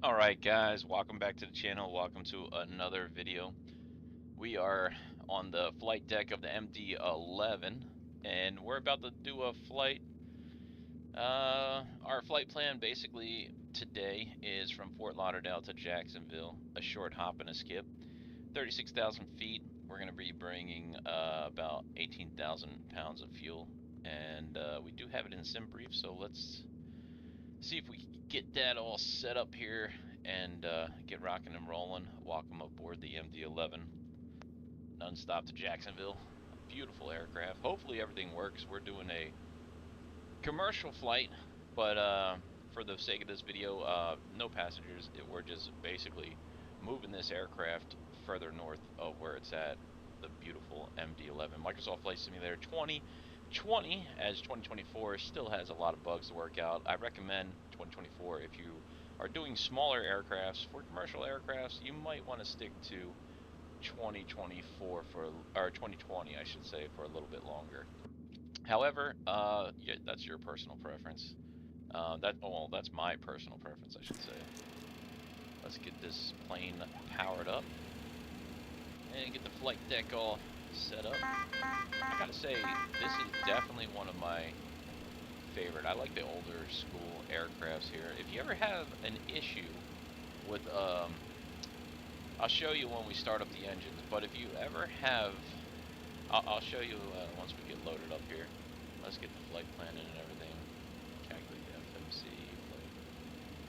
Alright guys, welcome back to the channel. Welcome to another video. We are on the flight deck of the MD-11 and we're about to do a flight. Our flight plan basically today is from Fort Lauderdale to Jacksonville, a short hop and a skip, 36,000 feet. We're going to be bringing about 18,000 pounds of fuel, and we do have it in sim brief, so let's see if we can get that all set up here and get rocking and rolling. Welcome aboard the MD-11, non-stop to Jacksonville. A beautiful aircraft. Hopefully everything works. We're doing a commercial flight, but for the sake of this video, no passengers. We're just basically moving this aircraft further north of where it's at, the beautiful MD-11. Microsoft Flight Simulator 2020, as 2024 still has a lot of bugs to work out. I recommend 2024 if you are doing smaller aircrafts. For commercial aircrafts, you might want to stick to 2024 or 2020, I should say, for a little bit longer. However, yeah, that's your personal preference. That's my personal preference, I should say. Let's get this plane powered up and get the flight deck all set up. I gotta say, this is definitely one of my favorite. I like the older school aircrafts here. If you ever have an issue with, I'll show you when we start up the engines, but if you ever have, I'll show you once we get loaded up here. Let's get the flight plan in and everything. Calculate the FMC, flight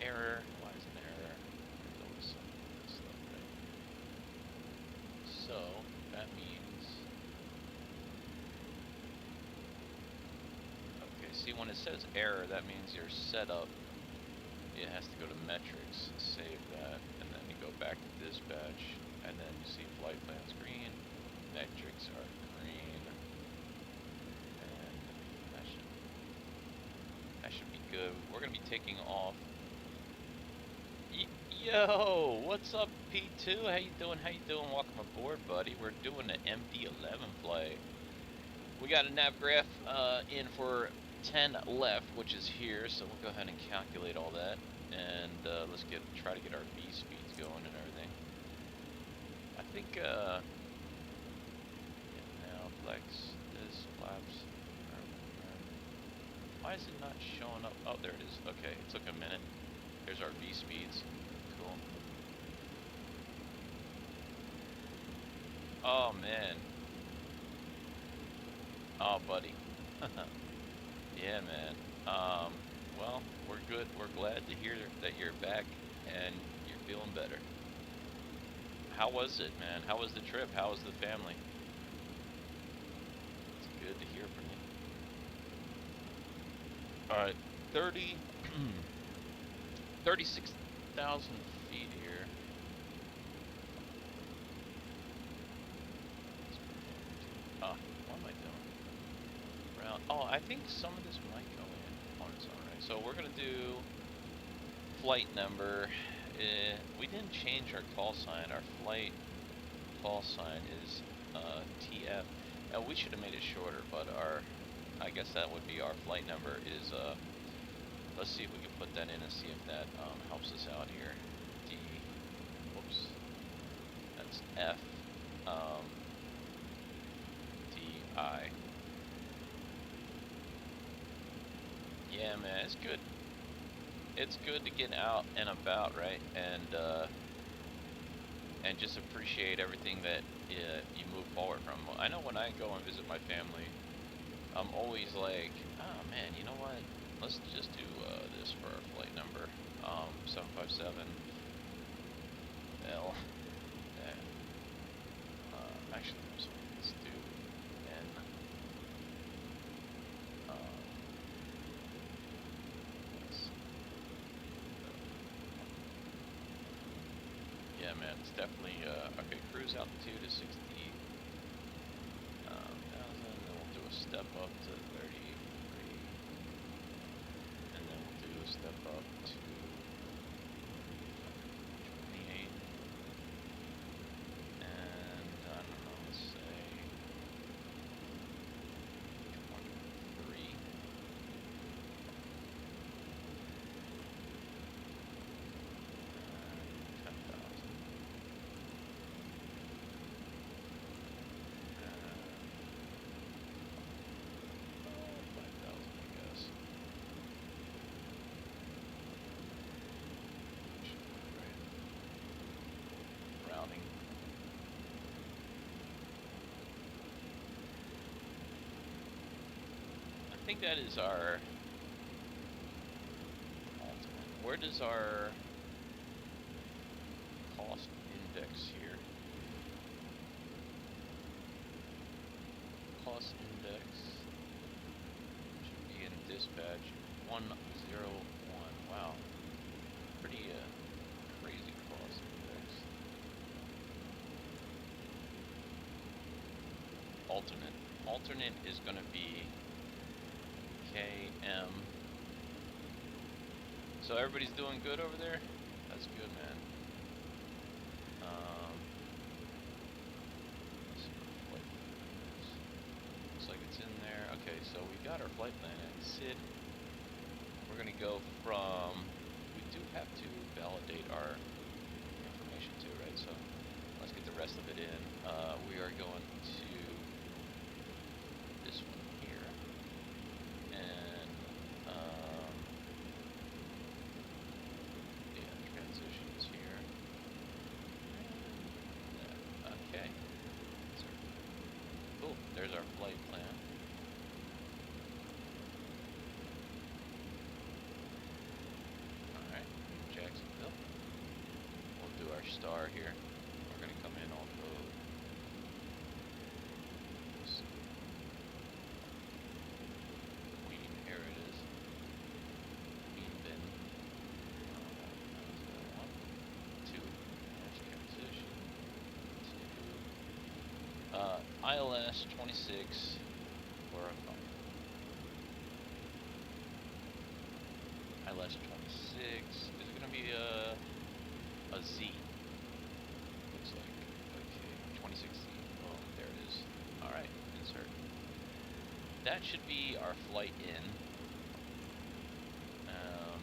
error. Why is an error? There's always some stuff, right? So that means, okay, see when it says error, that means your setup, it has to go to metrics, save that, and then you go back to dispatch, and then you see flight plans green, metrics are green, and that should be good. We're gonna be taking off. Yo, what's up, P2? How you doing? How you doing? Welcome aboard, buddy. We're doing the MD-11 flight. We got a nav graph in for 10 left, which is here, so we'll go ahead and calculate all that, and let's try to get our V speeds going and everything. I think now flex this flaps. Why is it not showing up? Oh, there it is. Okay, it took a minute. Here's our V speeds. Cool. Oh man. Oh buddy. Yeah, man. Well, we're good. We're glad to hear that you're back and you're feeling better. How was it, man? How was the trip? How was the family? It's good to hear from you. Alright, 36,000 feet here. What am I doing? Oh, I think some of this might go in on its own, right? So we're gonna do flight number. We didn't change our call sign. Our flight call sign is TF. We should have made it shorter, but I guess that would be our flight number is, let's see if we can put that in and see if that helps us out here. Whoops, that's F, DI. Yeah, man, it's good. It's good to get out and about, right? And just appreciate everything that you move forward from. I know when I go and visit my family, I'm always like, oh man, you know what? Let's just do this for our flight number, 757 L. Actually, I'm sorry, let's do N. Yeah, man, it's definitely okay. Cruise altitude is 60,000. Then we'll do a step up to 33, and then we'll do a step up to 28, and I don't know, let's say 23. think that is our ultimate. Where does our cost index here? Cost index should be in dispatch 101. Wow, pretty crazy cost index. Alternate is going to be KM. So everybody's doing good over there? That's good, man. Let's see what flight plan is. Looks like it's in there. Okay, so we got our flight plan in. SID. We're going to go from, we do have to validate our information too, right? So let's get the rest of it in. We are going to this one here, and yeah, transitions here. Okay, cool. There's our flight plan. All right, Jacksonville. We'll do our star here. We're gonna come in on road. Here it is. Queen bin. One, two. There's transition. Two. ILS 26. Where am I? ILS 26. Is it gonna be a Z? Looks like. Okay. 26Z. Oh, there it is. All right. Insert. That should be our flight in.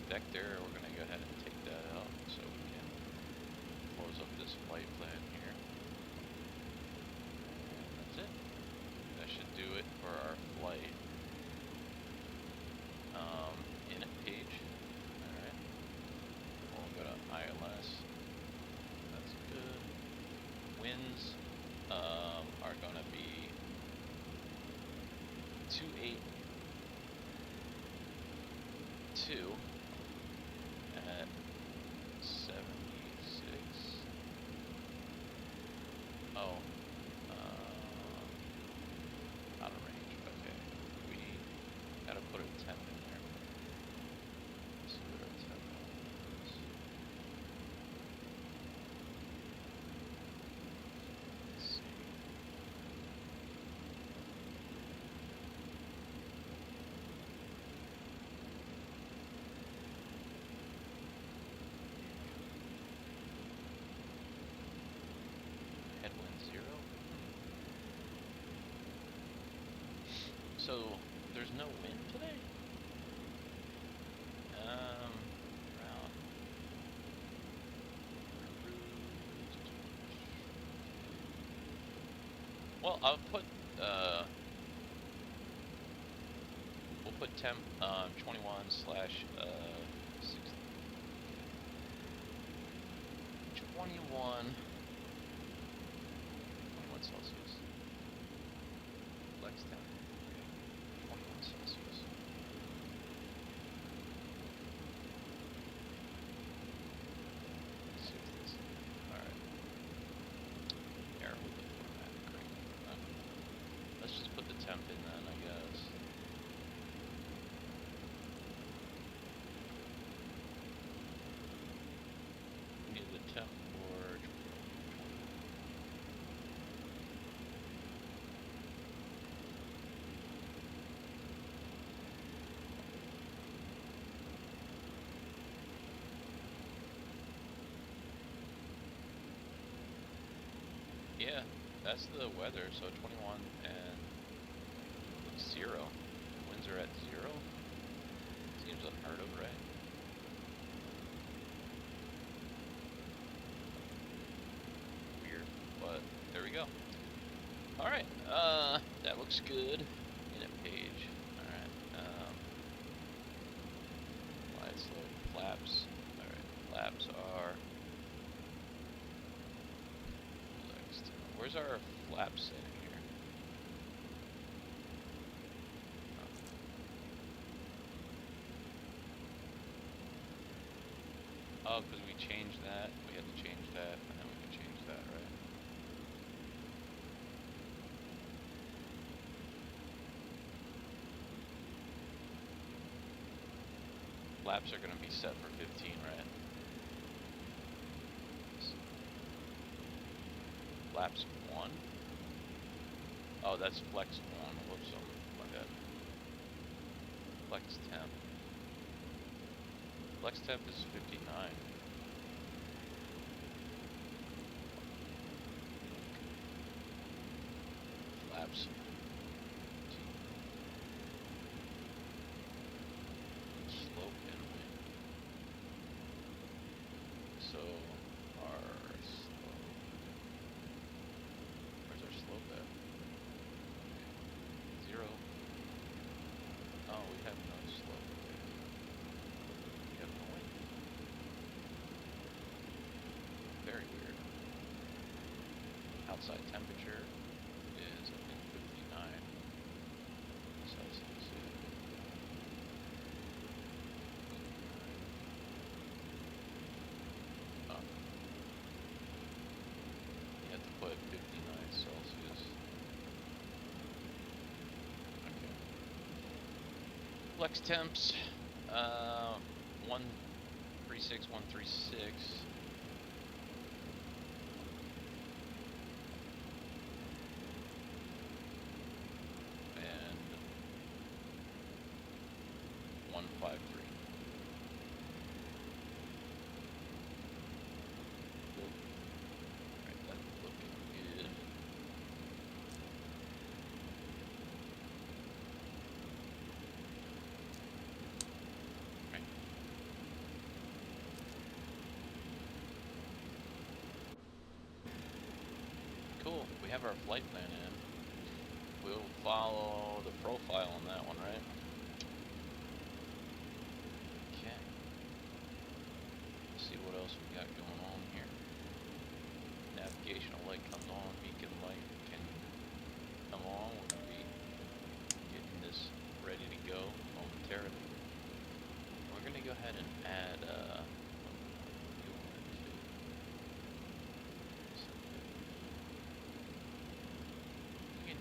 Vector, we're going to go ahead and take that out so we can close up this flight plan here. And that's it. That should do it for our flight. Init page. Alright. We'll go to ILS. That's good. Winds are going to be 282 at 76. Oh, out of range. Okay, we gotta put a temp in there. Let's see what our temp is. Let's see. Headwind 0. So there's no wind today? Route. Well, I'll put we'll put temp 21 slash 21 Celsius. Flex temp. 21 Celsius. Let's see what this is. Alright. Air with the format. Great. Let's just put the temp in then, I guess. We need the temp for yeah, that's the weather, so 21 and 0. Winds are at 0. Seems unheard of, right? Weird, but there we go. Alright, that looks good. Init page. Alright, wide slope flaps. Alright, flaps are... Where's our flap setting here? Oh, because we changed that. We had to change that, and then we can change that, right? Flaps are going to be set for 15, right? Flaps 1? Oh, that's flex 1. Whoops, my bad. Flex temp. Flex temp is 59. Flaps. Slope and wind. So, our slope. Where's our slope at? 0. Oh, we have no slope. We have no wind. Very weird. Outside temperature is, I think, 59 Celsius. Oh. You have to put 59 Celsius. Okay. Flex temps, 136, 136. And 153. Cool. Alright, that's looking good. Right. Cool. We have our flight plan in. We'll follow the profile on that one, right? Okay. Let's see what else we got going on here. Navigational light comes on, beacon light can come on. We're going to be getting this ready to go momentarily. We're going to go ahead and add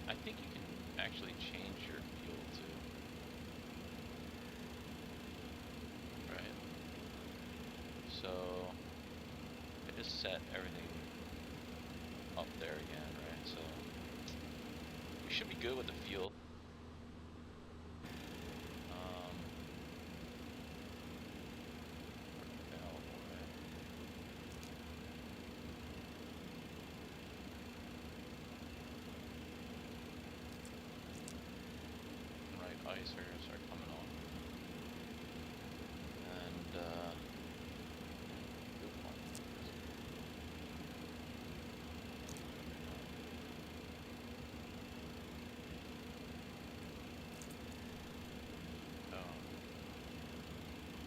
I think you can actually change your fuel too. Right. So I just set everything up there again, right? So we should be good with the fuel. Ice are gonna start coming on. And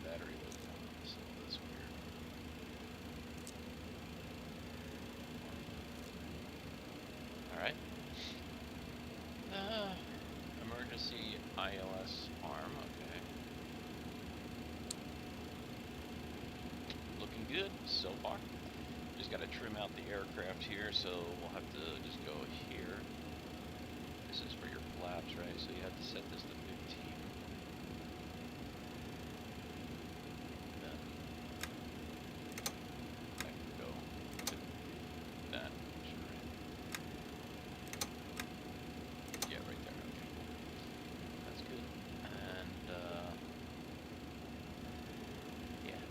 battery was on, so that's weird. Alright. Emergency ILS arm, okay. Looking good so far. Just got to trim out the aircraft here, so we'll have to just go here. This is for your flaps, right? So you have to set this to 15. Then I can go to that. Yeah, right there. Okay. That's good. And yeah.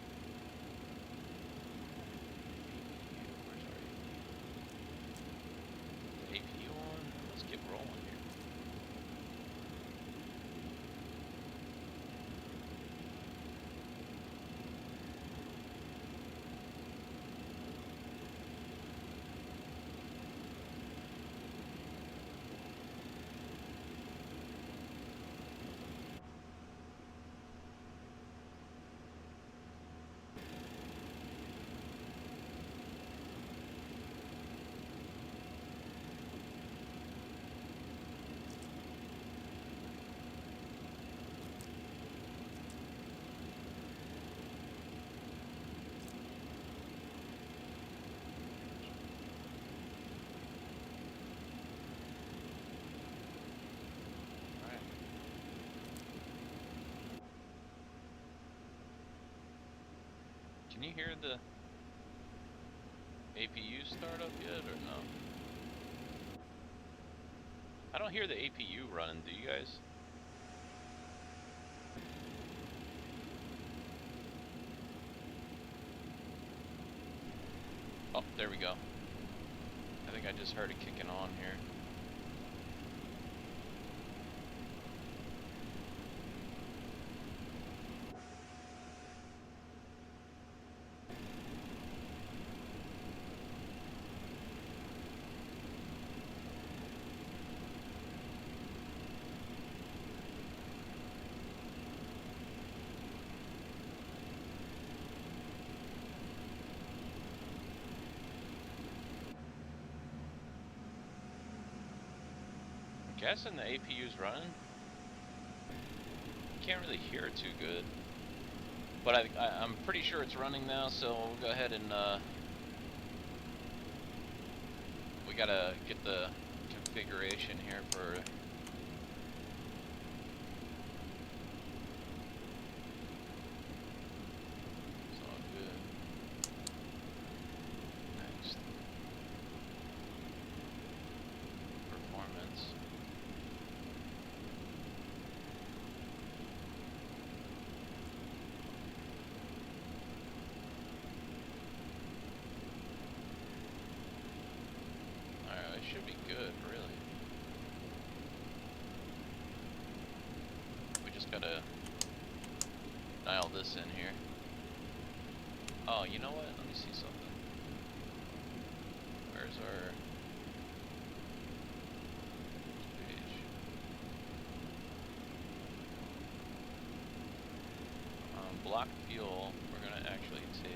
Where's our APU? APU on? Let's get rolling here. Can you hear the APU start up yet, or no? I don't hear the APU running, do you guys? Oh, there we go. I think I just heard it kicking on here. Guessing the APU's running. Can't really hear it too good, but I'm pretty sure it's running now. So we'll go ahead and we gotta get the configuration here for. It's all good. Next, performance. Should be good, really. We just gotta dial this in here. Oh, you know what? Let me see something. Where's our page? Block fuel. We're gonna actually take.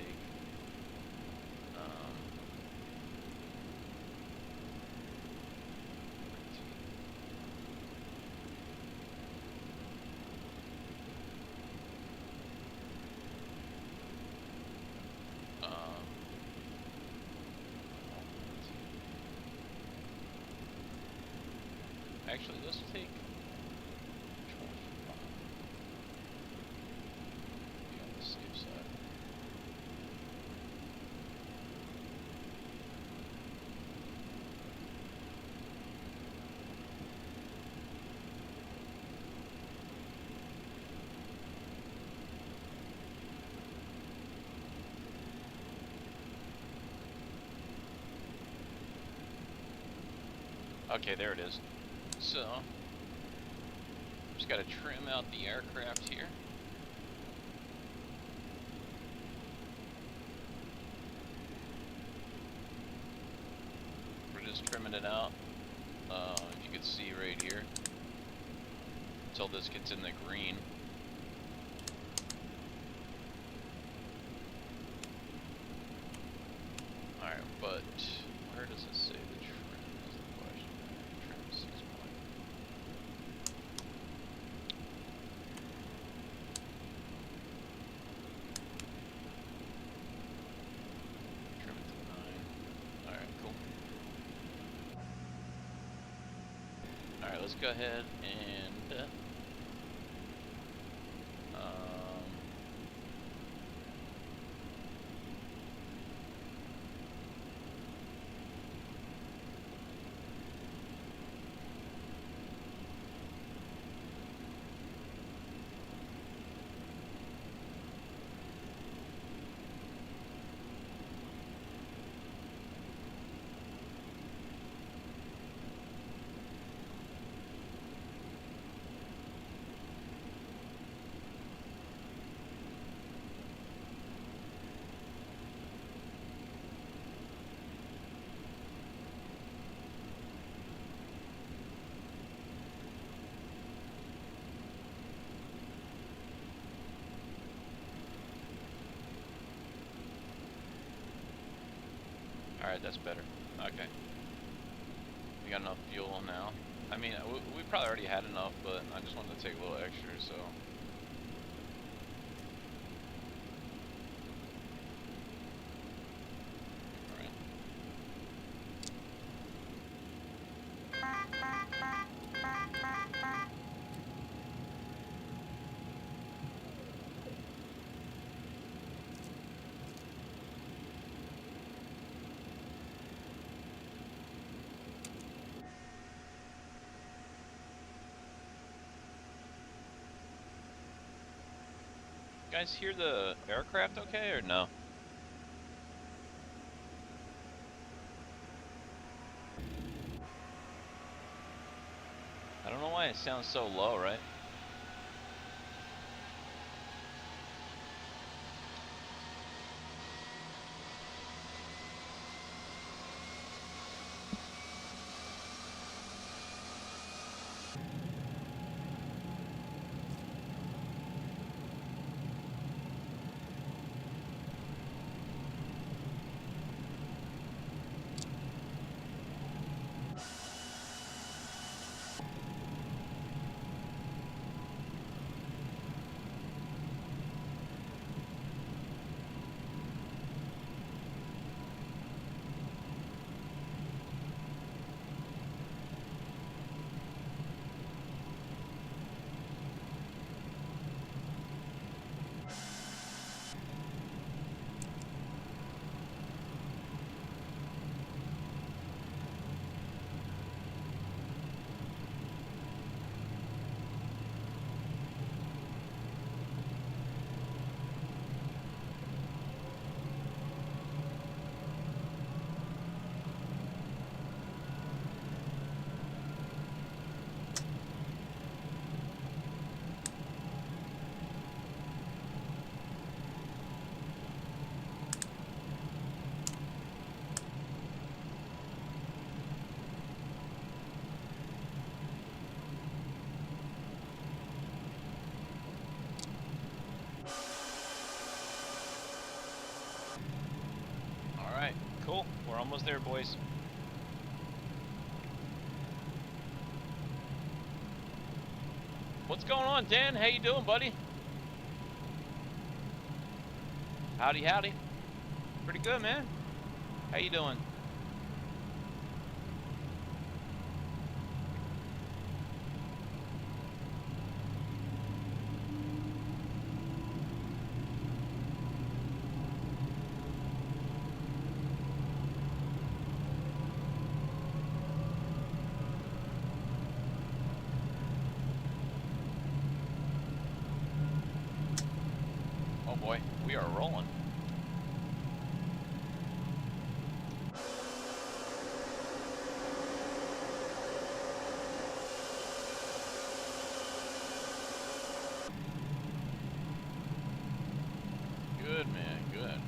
Actually, let's take 25. Be on the safe side. Okay, there it is. So, just got to trim out the aircraft here. We're just trimming it out, if you could see right here, until this gets in the green. Alright, but where does it say the trim? Let's go ahead and alright, that's better. Okay. We got enough fuel now. I mean, we probably already had enough, but I just wanted to take a little extra, so. You guys hear the aircraft okay or no? I don't know why it sounds so low, right? Alright, cool. We're almost there, boys. What's going on, Dan? How you doing, buddy? Howdy, howdy. Pretty good, man. How you doing? Oh boy, we are rolling. Good, man, good.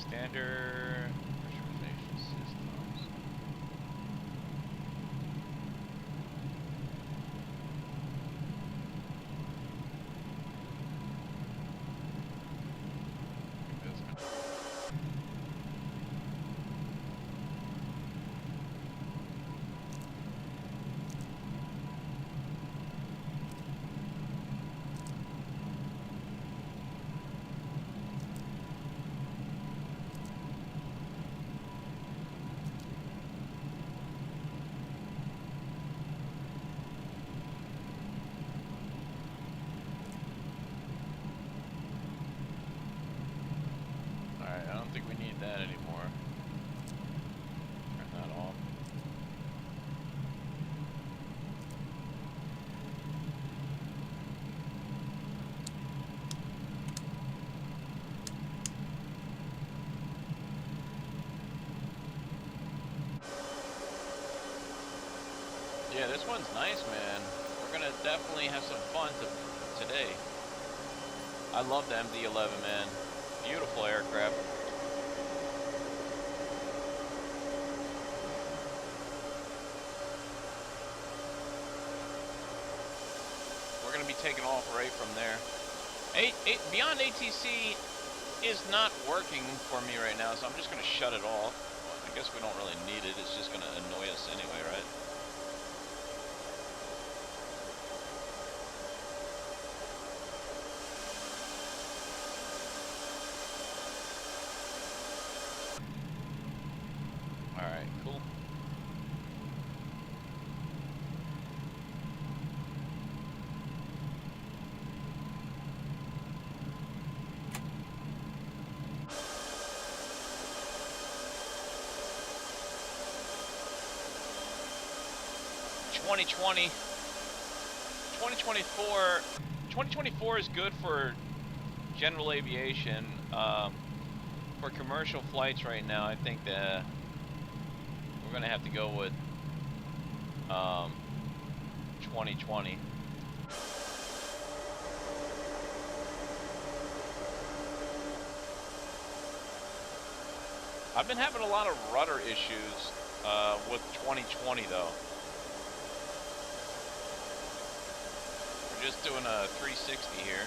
Standard pressurization systems. Alright, I don't think we need that anymore. Turn that off. Yeah, this one's nice, man. We're gonna definitely have some fun today. I love the MD-11, man. Beautiful aircraft. We're gonna be taking off right from there. Beyond ATC is not working for me right now, so I'm just gonna shut it off. I guess we don't really need it. It's just gonna annoy us anyway, right? Alright, cool. 2024 is good for general aviation. For commercial flights right now, I think that we're gonna have to go with 2020. I've been having a lot of rudder issues with 2020 though. We're just doing a 360 here.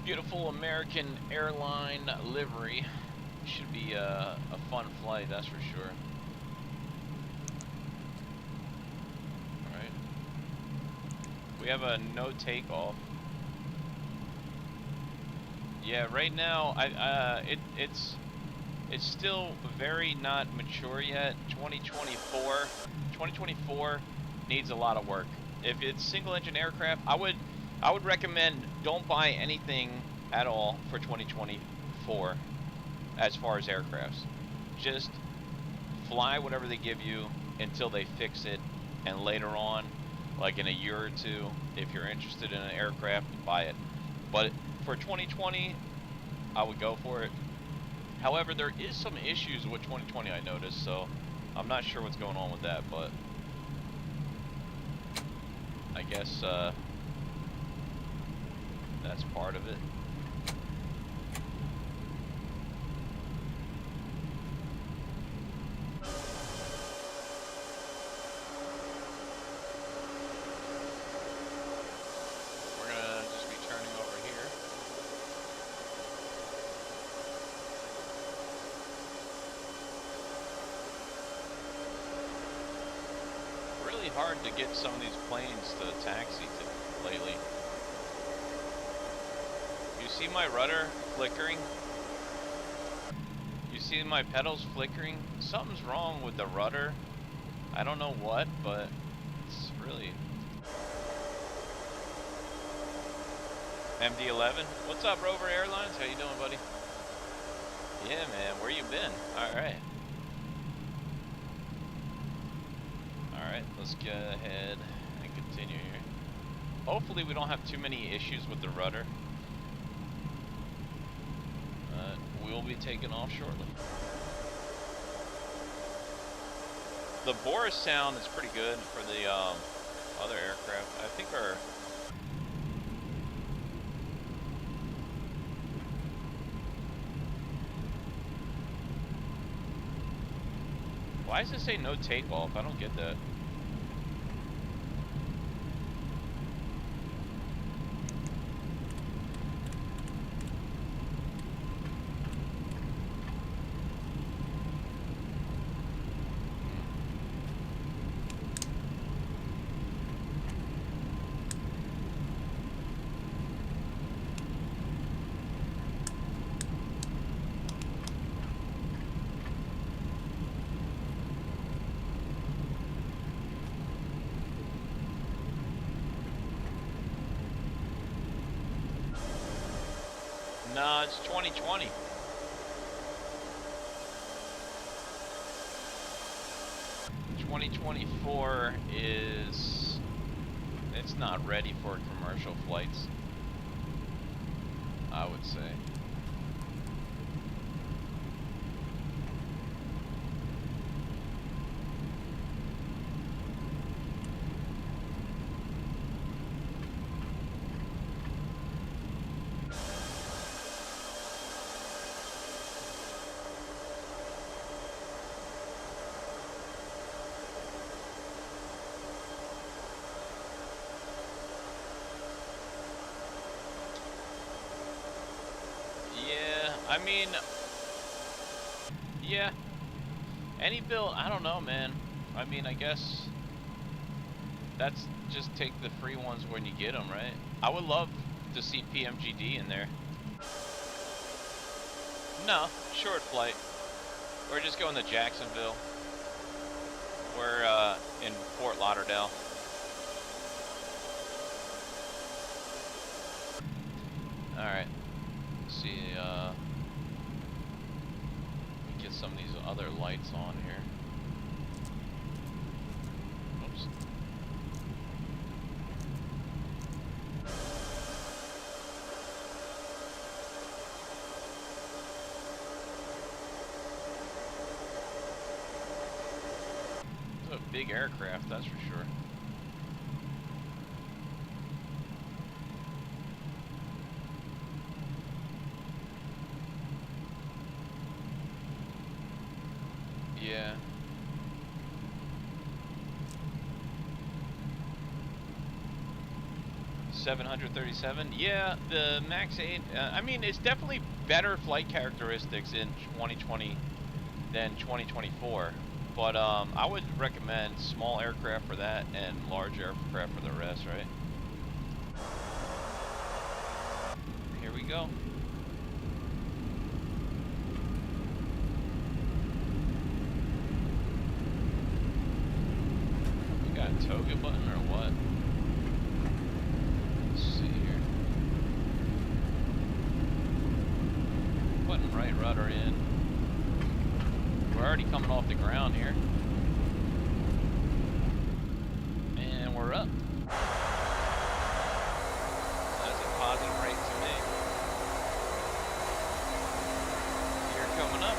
Beautiful American airline livery. Should be a fun flight, that's for sure. Alright. We have a no takeoff. Yeah, right now it's still very not mature yet. 2024 needs a lot of work. If it's single engine aircraft, I would recommend don't buy anything at all for 2024 as far as aircrafts. Just fly whatever they give you until they fix it, and later on, like in a year or two, if you're interested in an aircraft, buy it. But for 2020, I would go for it. However, there is some issues with 2020 I noticed, so I'm not sure what's going on with that, but I guess that's part of it. We're gonna just be turning over here. Really hard to get some of these planes to taxi to lately. You see my rudder flickering? You see my pedals flickering? Something's wrong with the rudder. I don't know what, but it's really... MD-11? What's up, Rover Airlines? How you doing, buddy? Yeah, man. Where you been? Alright. Alright, let's go ahead and continue here. Hopefully we don't have too many issues with the rudder. We'll be taking off shortly. The Boris sound is pretty good for the other aircraft. I think our... Why does it say no takeoff? I don't get that. No, it's 2020. ...2024 is... it's not ready for commercial flights, I would say. I mean, yeah, any build, I don't know, man. I mean, I guess that's just take the free ones when you get them, right? I would love to see PMGD in there. No, short flight. We're just going to Jacksonville. We're in Fort Lauderdale. Alright. Let's see, get some of these other lights on here. Oops. big aircraft, that's for sure. Yeah. $737. Yeah, the Max 8. I mean, it's definitely better flight characteristics in 2020 than 2024. But I would recommend small aircraft for that and large aircraft for the rest, right? Here we go. You got a toga button or what? Let's see here. Putting right rudder in. We're already coming off the ground here. And we're up. That's a positive rate to me. You're coming up.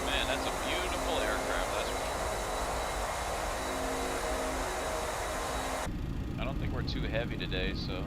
Man, that's a beautiful aircraft, that's for sure. I don't think we're too heavy today, so.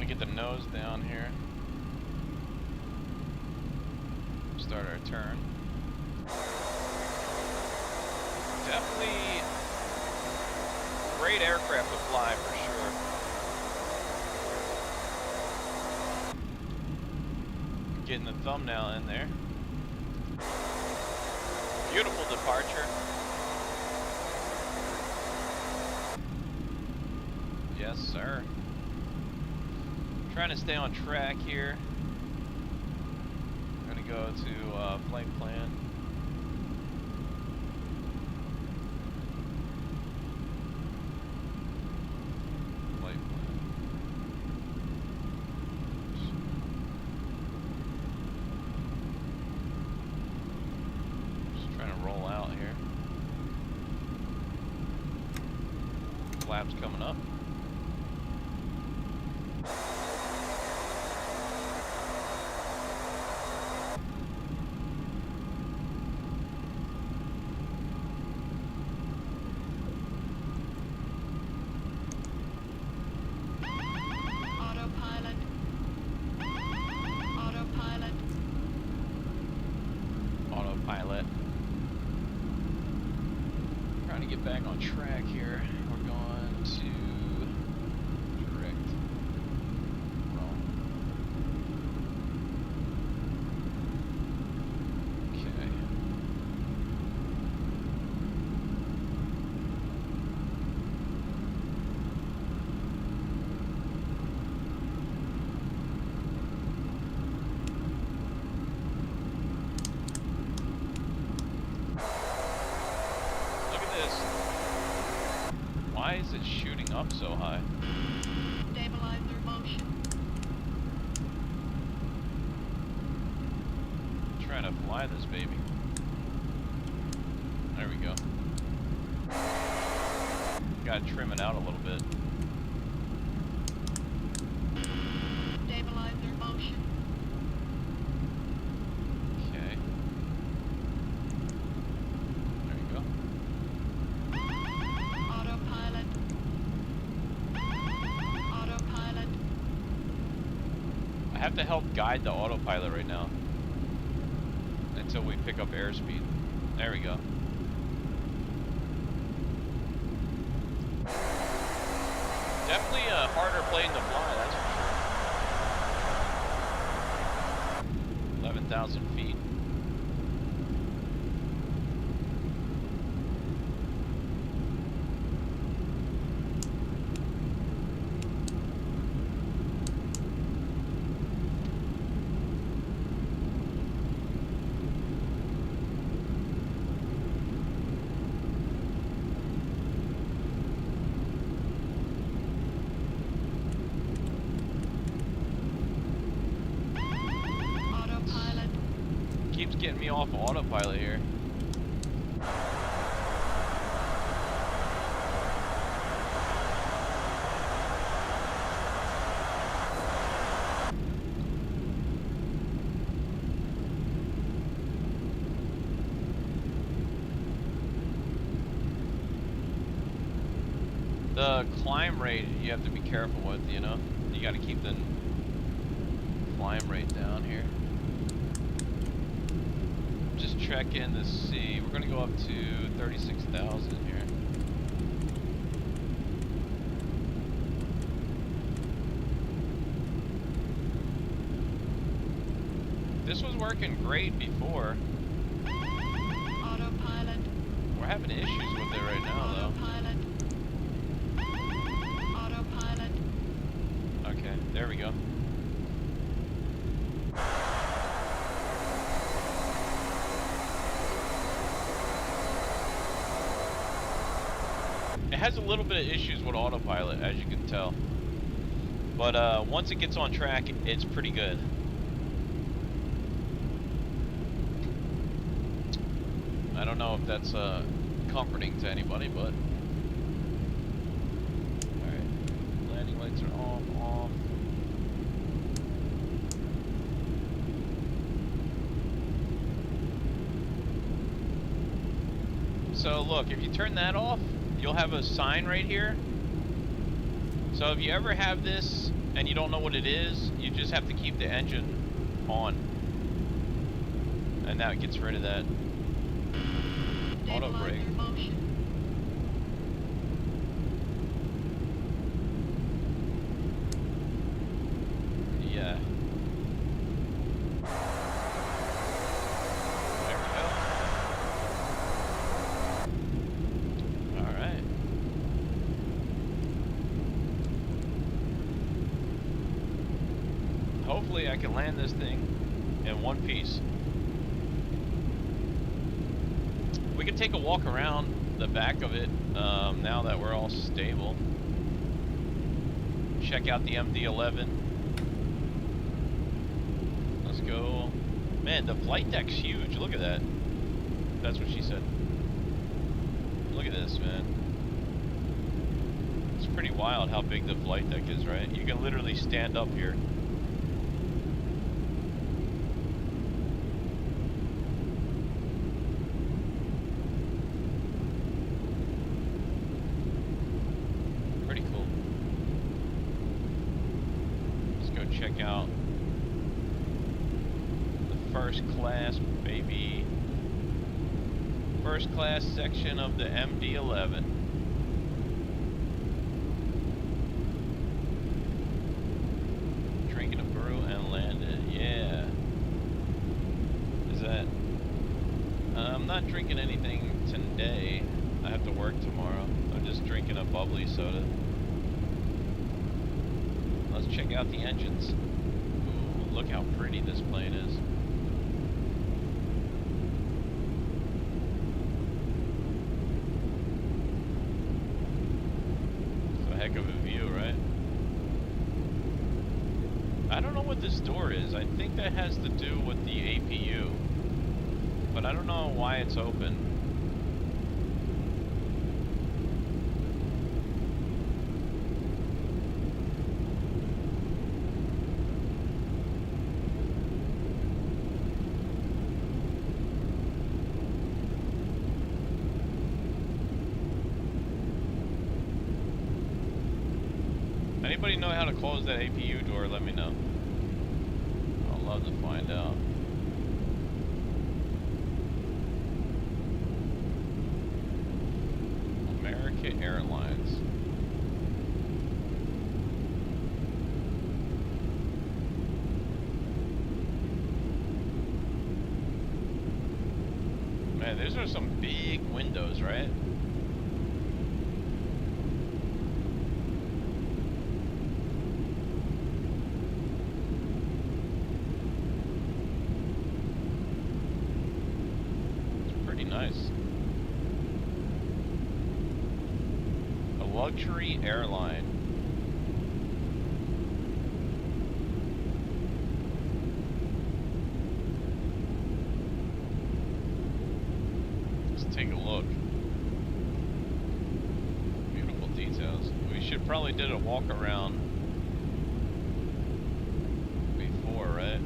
Get the nose down here. Start our turn. Definitely great aircraft to fly for sure. Getting the thumbnail in there. Beautiful departure. Yes, sir. Trying to stay on track here. I'm gonna go to flight plan. Flight plan. Just trying to roll out here. Flaps coming up. Autopilot. Trying to get back on track here. We're going to direct. Wrong. Okay. Why is it shooting up so high? Stabilizer motion. I'm trying to fly this baby. There we go. Gotta trim it out a little bit. Stabilizer motion. Okay. There you go. Autopilot. Autopilot. I have to help guide the autopilot right now until we pick up airspeed. There we go. Definitely a harder plane to fly, that's for sure. 11,000 feet. off autopilot here. The climb rate you have to be careful with, you know? You gotta keep the climb rate down here. Just check in to see. We're gonna go up to 36,000 here. This was working great before. Autopilot. We're having issues with it right now, though. Autopilot. Autopilot. Okay, there we go. It has a little bit of issues with autopilot, as you can tell. But once it gets on track, it's pretty good. I don't know if that's comforting to anybody, but... Alright, landing lights are off. So look, if you turn that off, you'll have a sign right here. So if you ever have this and you don't know what it is, you just have to keep the engine on. And that gets rid of that auto brake. Stabilizer motion. Yeah. There we go. Alright. Hopefully I can land this thing in one piece. We could take a walk around the back of it now that we're all stable. Check out the MD-11. Let's go. Man, the flight deck's huge. Look at that. That's what she said. Look at this, man. It's pretty wild how big the flight deck is, right? You can literally stand up here. Pretty cool. Let's go check out the first class, baby. First class section of the MD-11. Drinking a brew and landed. Yeah. Is that... I'm not drinking anything today. I have to work tomorrow. I'm just drinking a bubbly soda. Let's check out the engines. Ooh, look how pretty this plane is. It's a heck of a view, right? I don't know what this door is. I think that has to do with the APU. But I don't know why it's open. Anybody know how to close that APU door? Let me know. I'd love to find out. American Airlines. Man, these are some big windows, right? Nice. A luxury airline. should probably did a walk around before, right?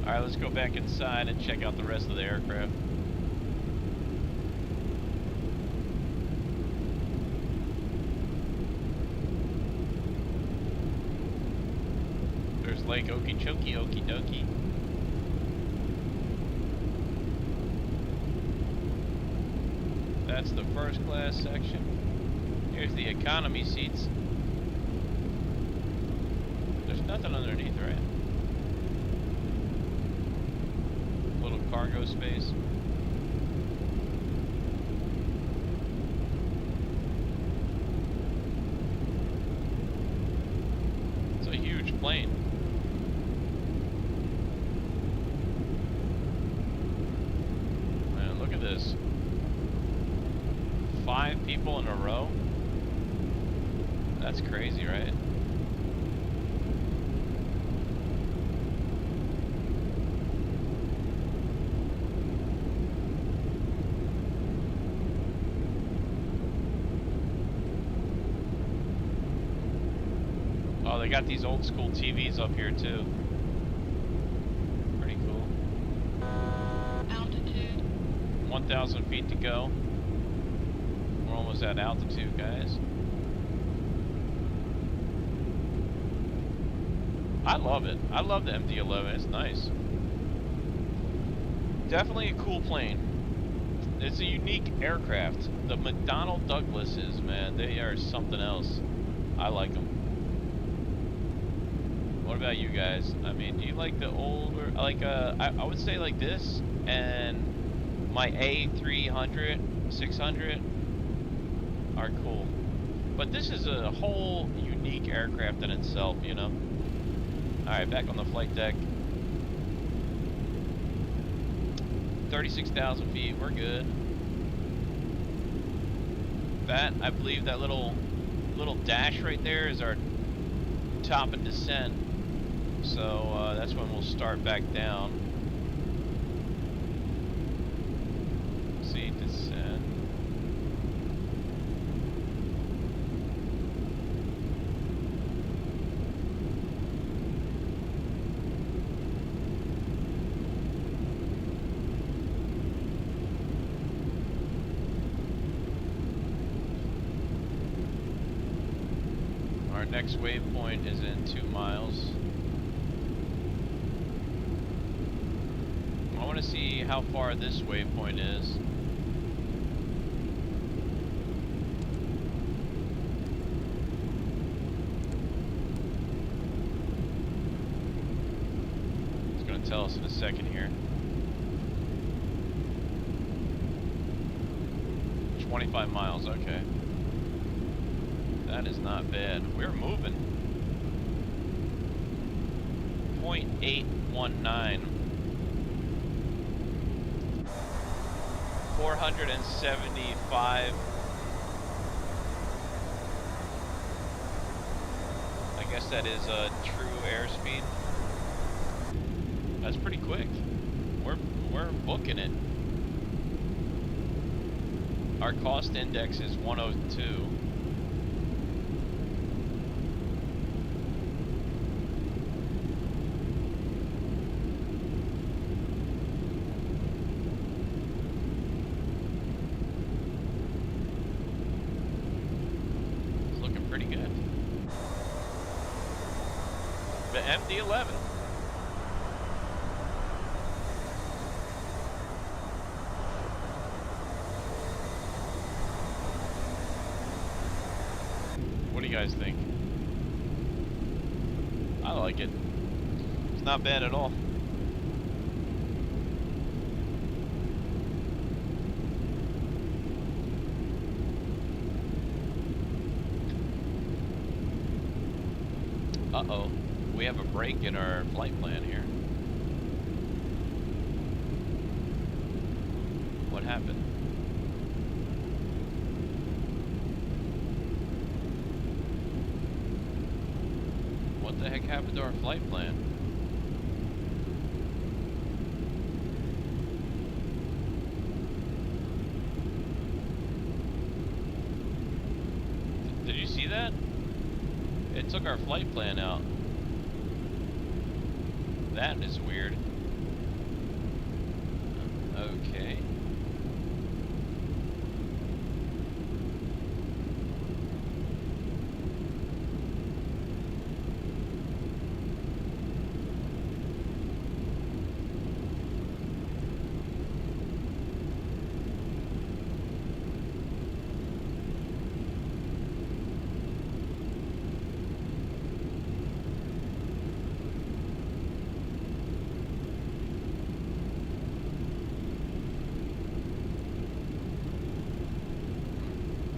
Alright, let's go back inside and check out the rest of the aircraft. There's Lake Okeechobee, okie dokie. That's the first class section. Here's the economy seats. There's nothing underneath, right? Cargo space. It's a huge plane. Man, look at this. 5 people in a row. That's crazy, right? Oh, they got these old school TVs up here too. Pretty cool. Altitude. 1,000 feet to go. We're almost at altitude, guys. I love it. I love the MD-11. It's nice. Definitely a cool plane. It's a unique aircraft. The McDonnell Douglases, man, they are something else. I like them. What about you guys? I mean, do you like the older, like, I would say like this, and my A300, 600 are cool. But this is a whole unique aircraft in itself, you know? Alright, back on the flight deck. 36,000 feet, we're good. That, I believe that little dash right there is our top of descent. So that's when we'll start back down. See, descent. Our next waypoint is in 2 miles. I want to see how far this waypoint is. It's going to tell us in a second here. 25 miles, okay. That is not bad. We're moving. 0.819. 475. I guess that is a true airspeed. That's pretty quick. We're booking it. Our cost index is 102. The MD-11. What do you guys think? I like it. It's not bad at all. Uh-oh. We have a break in our flight plan here. What happened? What the heck happened to our flight plan? Did you see that? It took our flight plan out. That is weird. Okay.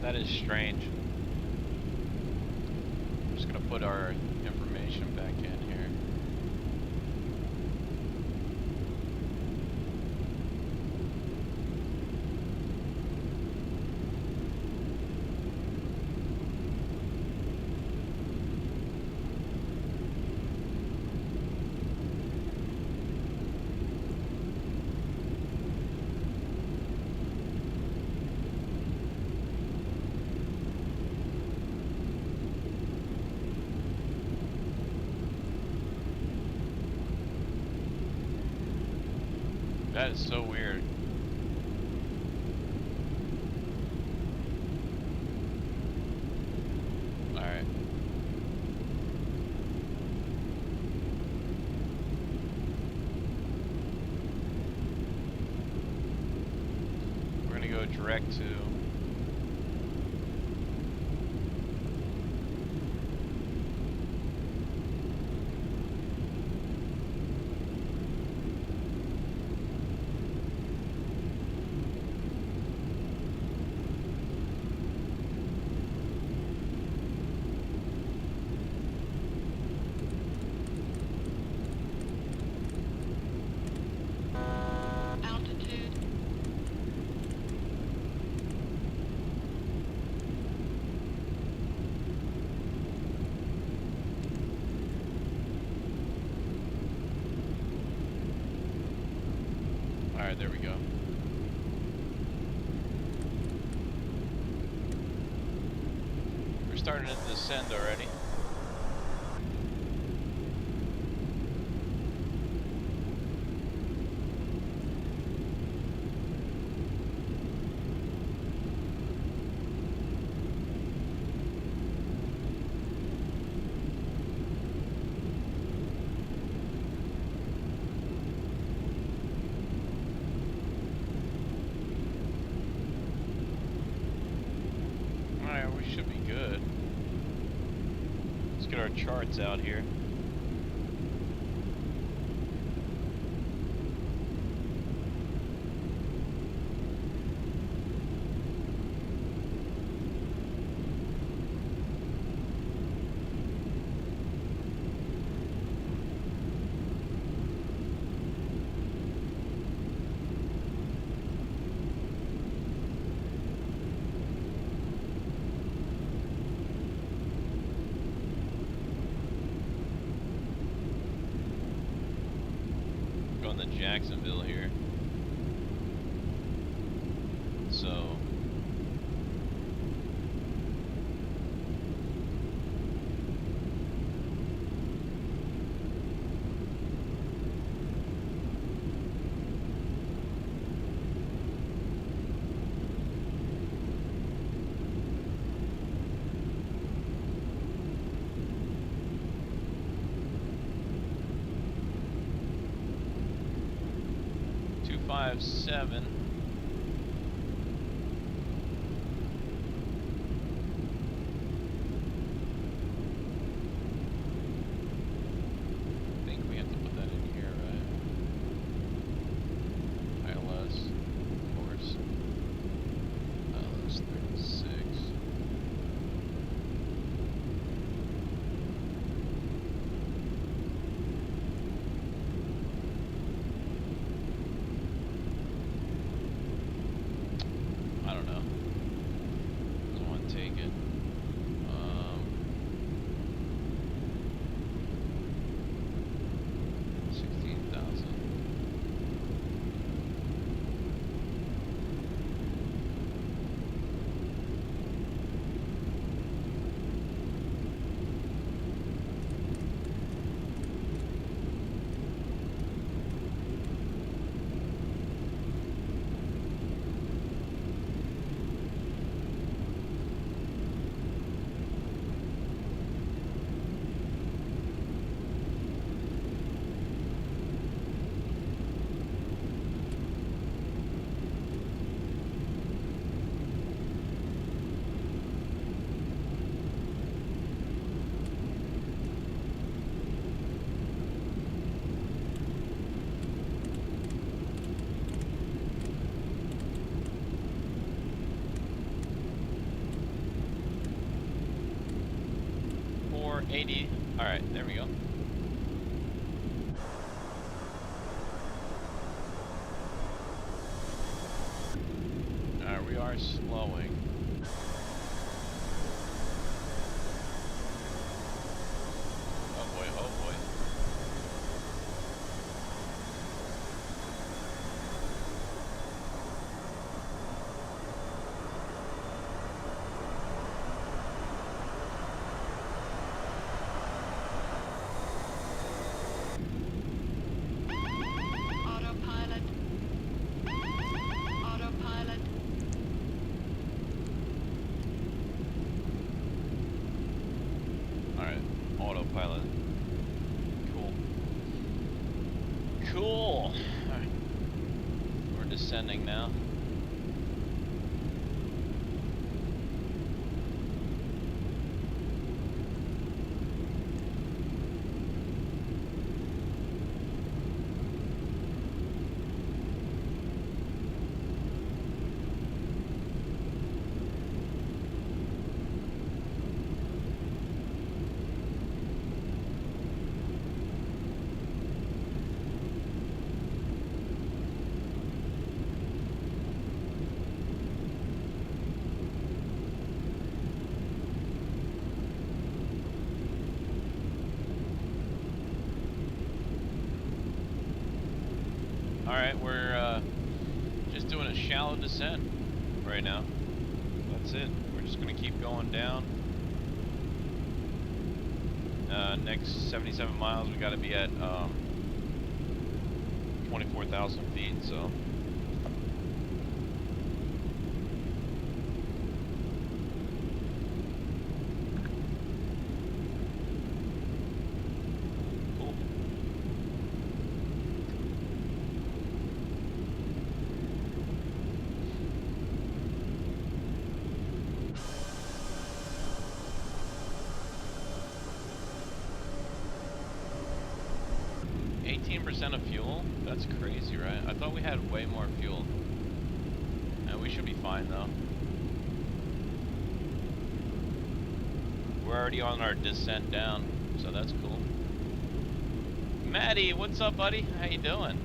That is strange. I'm just gonna put our information back in here. That is so weird. Alright. We're gonna go direct to Altitude. Alright, there we go. We're starting to descend already. Alright, we should be good. Let's get our charts out here. Going to Jacksonville here. So $257. I think we have to put that in here, right? ILS, of course. ILS 36. 480. Alright, there we go. Alright, we are slowing. Oh boy, oh boy. Autopilot. Autopilot. Alright, autopilot. Cool. Cool! Alright. We're descending now. Alright, we're just doing a shallow descent right now. That's it. We're just going to keep going down. Next 77 miles, we got to be at 24,000 feet, so. Cool. 18% of fuel? That's crazy, right? I thought we had way more fuel. And we should be fine, though. We're already on our descent down, so that's cool. Maddie, what's up, buddy? How you doing?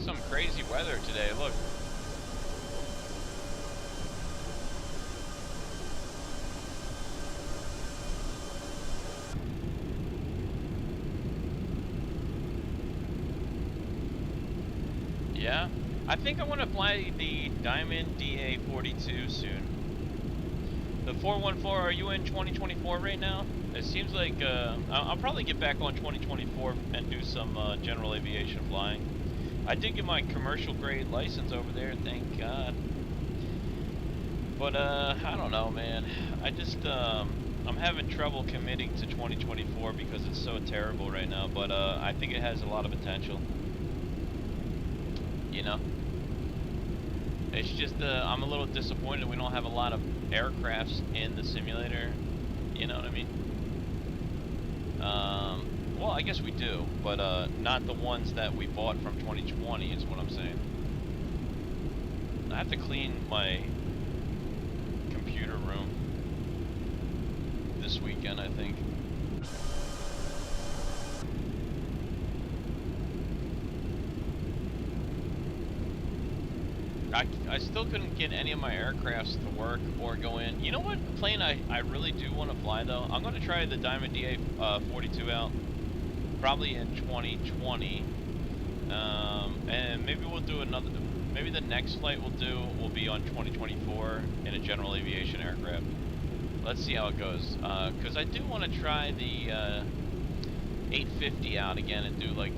Some crazy weather today, look. Yeah, I think I want to fly the Diamond DA-42 soon. The 414, are you in 2024 right now? It seems like I'll probably get back on 2024 and do some general aviation flying. I did get my commercial grade license over there, thank God. But I don't know, man. I just I'm having trouble committing to 2024 because it's so terrible right now. But I think it has a lot of potential. You know, it's just I'm a little disappointed we don't have a lot of aircrafts in the simulator. You know what I mean? Well, I guess we do, but not the ones that we bought from 2020 is what I'm saying. I have to clean my computer room this weekend, I think. I still couldn't get any of my aircrafts to work or go in. You know what plane I really do want to fly, though? I'm going to try the Diamond DA-42 out. Probably in 2020, and maybe we'll do another. Maybe the next flight we'll do will be on 2024 in a general aviation aircraft. Let's see how it goes. Because I do want to try the 850 out again and do like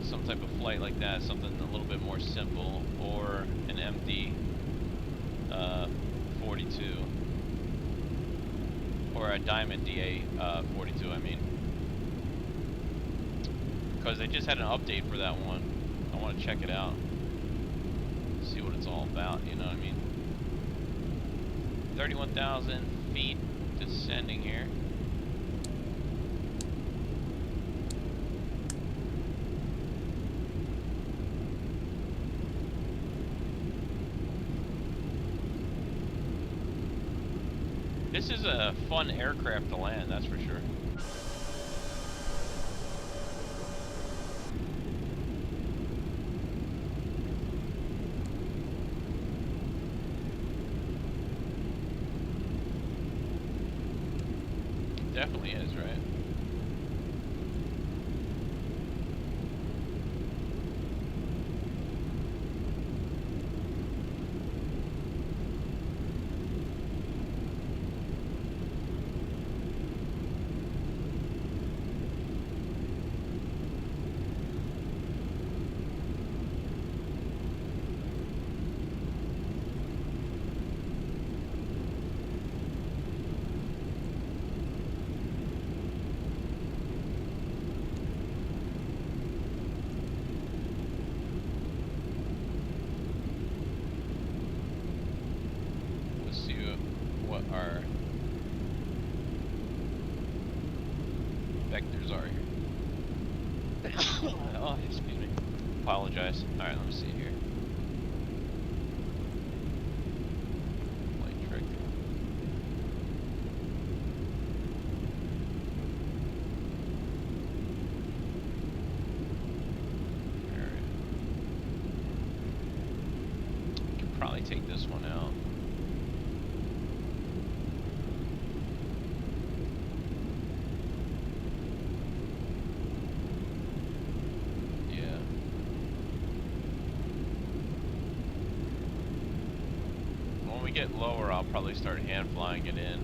some type of flight like that, something a little bit more simple, or an MD 42, or a Diamond DA 42. I mean. Because they just had an update for that one. I want to check it out. See what it's all about, you know what I mean? 31,000 feet descending here. This is a fun aircraft to land, that's for sure. Definitely is, right? What our vectors are here. Oh, excuse me. Apologize. Alright, let me see here. Light trick. Alright. Could probably take this one out. Get lower, I'll probably start hand flying it in.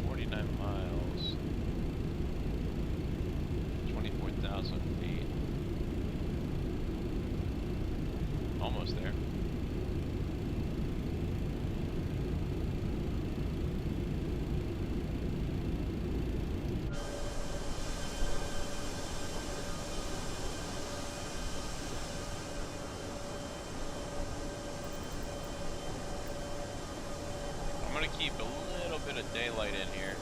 49 miles, 24,000 feet. Almost there. I'm gonna keep a little bit of daylight in here.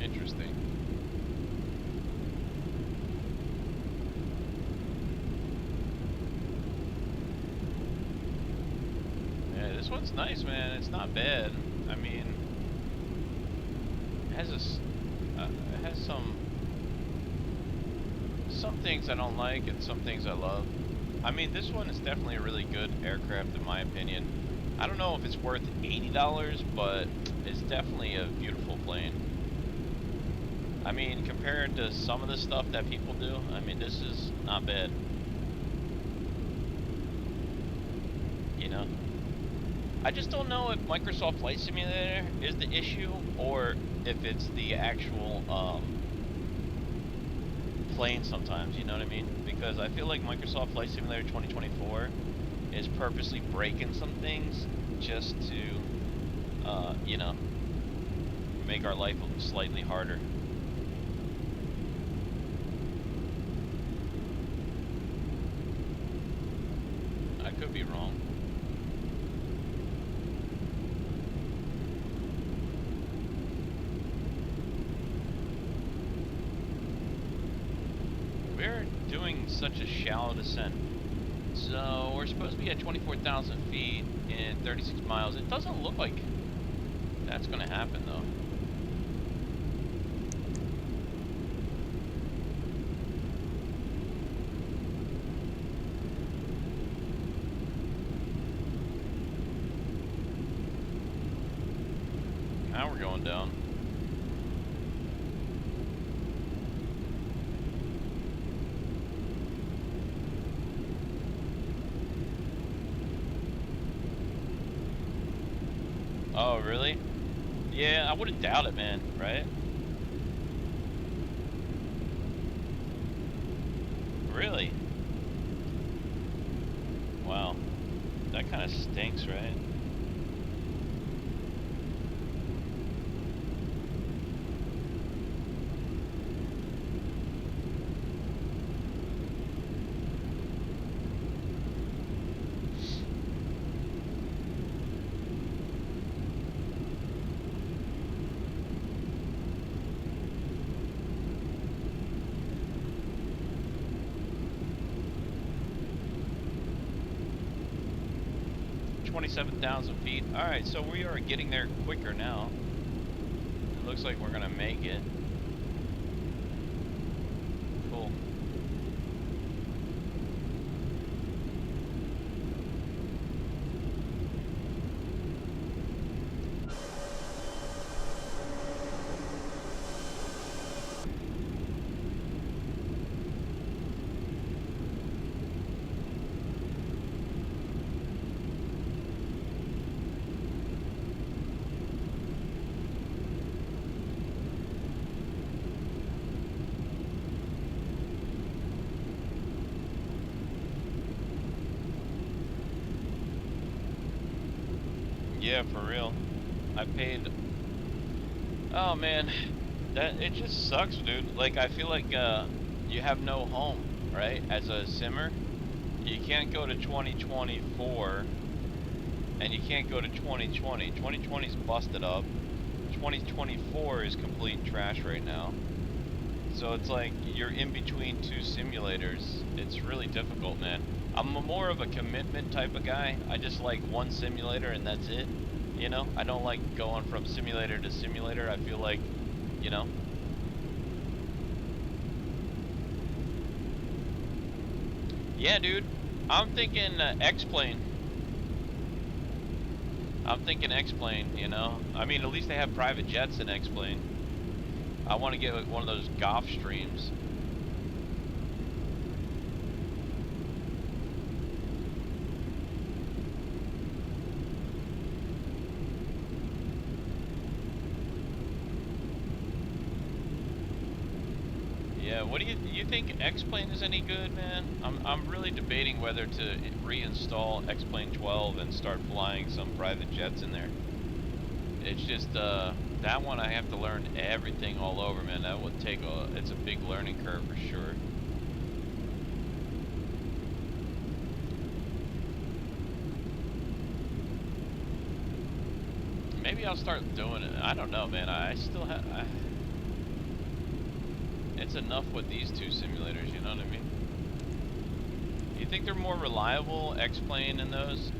Interesting. Yeah, this one's nice, man. It's not bad. I mean, it has it has some things I don't like and some things I love. I mean, this one is definitely a really good aircraft in my opinion. I don't know if it's worth $80, but it's definitely a beautiful plane. I mean, compared to some of the stuff that people do, I mean, this is not bad. You know? I just don't know if Microsoft Flight Simulator is the issue, or if it's the actual, plane sometimes, you know what I mean? Because I feel like Microsoft Flight Simulator 2024 is purposely breaking some things just to, you know, make our life slightly harder. I could be wrong. We're doing such a shallow descent. So we're supposed to be at 24,000 feet in 36 miles. It doesn't look like that's going to happen though. now we're going down. Oh, really? Yeah, I wouldn't doubt it, man, right? Really? Wow. That kind of stinks, right? $27,000 feet. All right, so we are getting there quicker now. It looks like we're gonna make it. Cool. Yeah, for real. I paid. Oh man, that it just sucks, dude. Like I feel like you have no home, right? As a simmer, you can't go to 2024, and you can't go to 2020. 2020's busted up. 2024 is complete trash right now. So it's like you're in between two simulators. It's really difficult, man. I'm more of a commitment type of guy. I just like one simulator and that's it. You know, I don't like going from simulator to simulator. I feel like, you know. Yeah, dude. I'm thinking X-Plane. I'm thinking X-Plane, you know. I mean, at least they have private jets in X-Plane. I want to get one of those golf streams. Yeah, what do you think X-Plane is any good, man? I'm really debating whether to reinstall X-Plane 12 and start flying some private jets in there. It's just that one I have to learn everything all over, man. That would take it's a big learning curve for sure. Maybe I'll start doing it. I don't know, man. I still have. It's enough with these two simulators, you know what I mean? You think they're more reliable, X-Plane and those?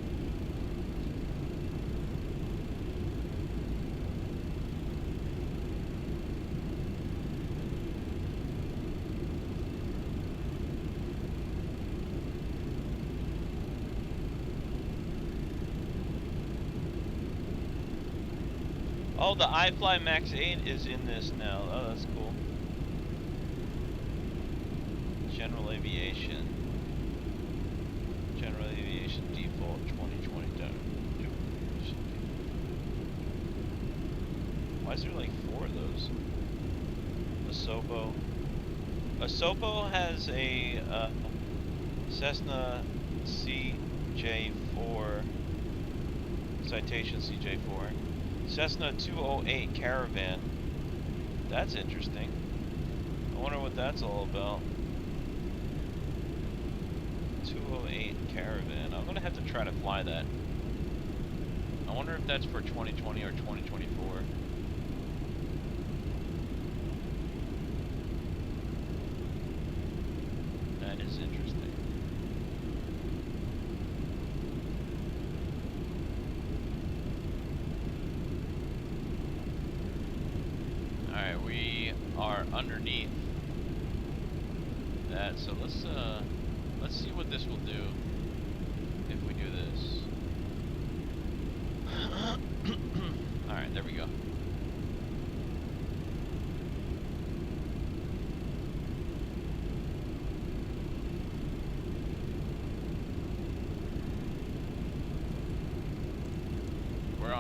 Oh, the iFly Max 8 is in this now. Oh, that's cool. General Aviation. General Aviation default 2020. Why is there like 4 of those? Asopo. Asopo has a Cessna CJ4. Citation CJ4. Cessna 208 Caravan. That's interesting. I wonder what that's all about. 208 Caravan. I'm gonna have to try to fly that. I wonder if that's for 2020 or 2024. That is interesting. Alright, we are underneath that, so let's see what this will do if we do this. Alright, there we go.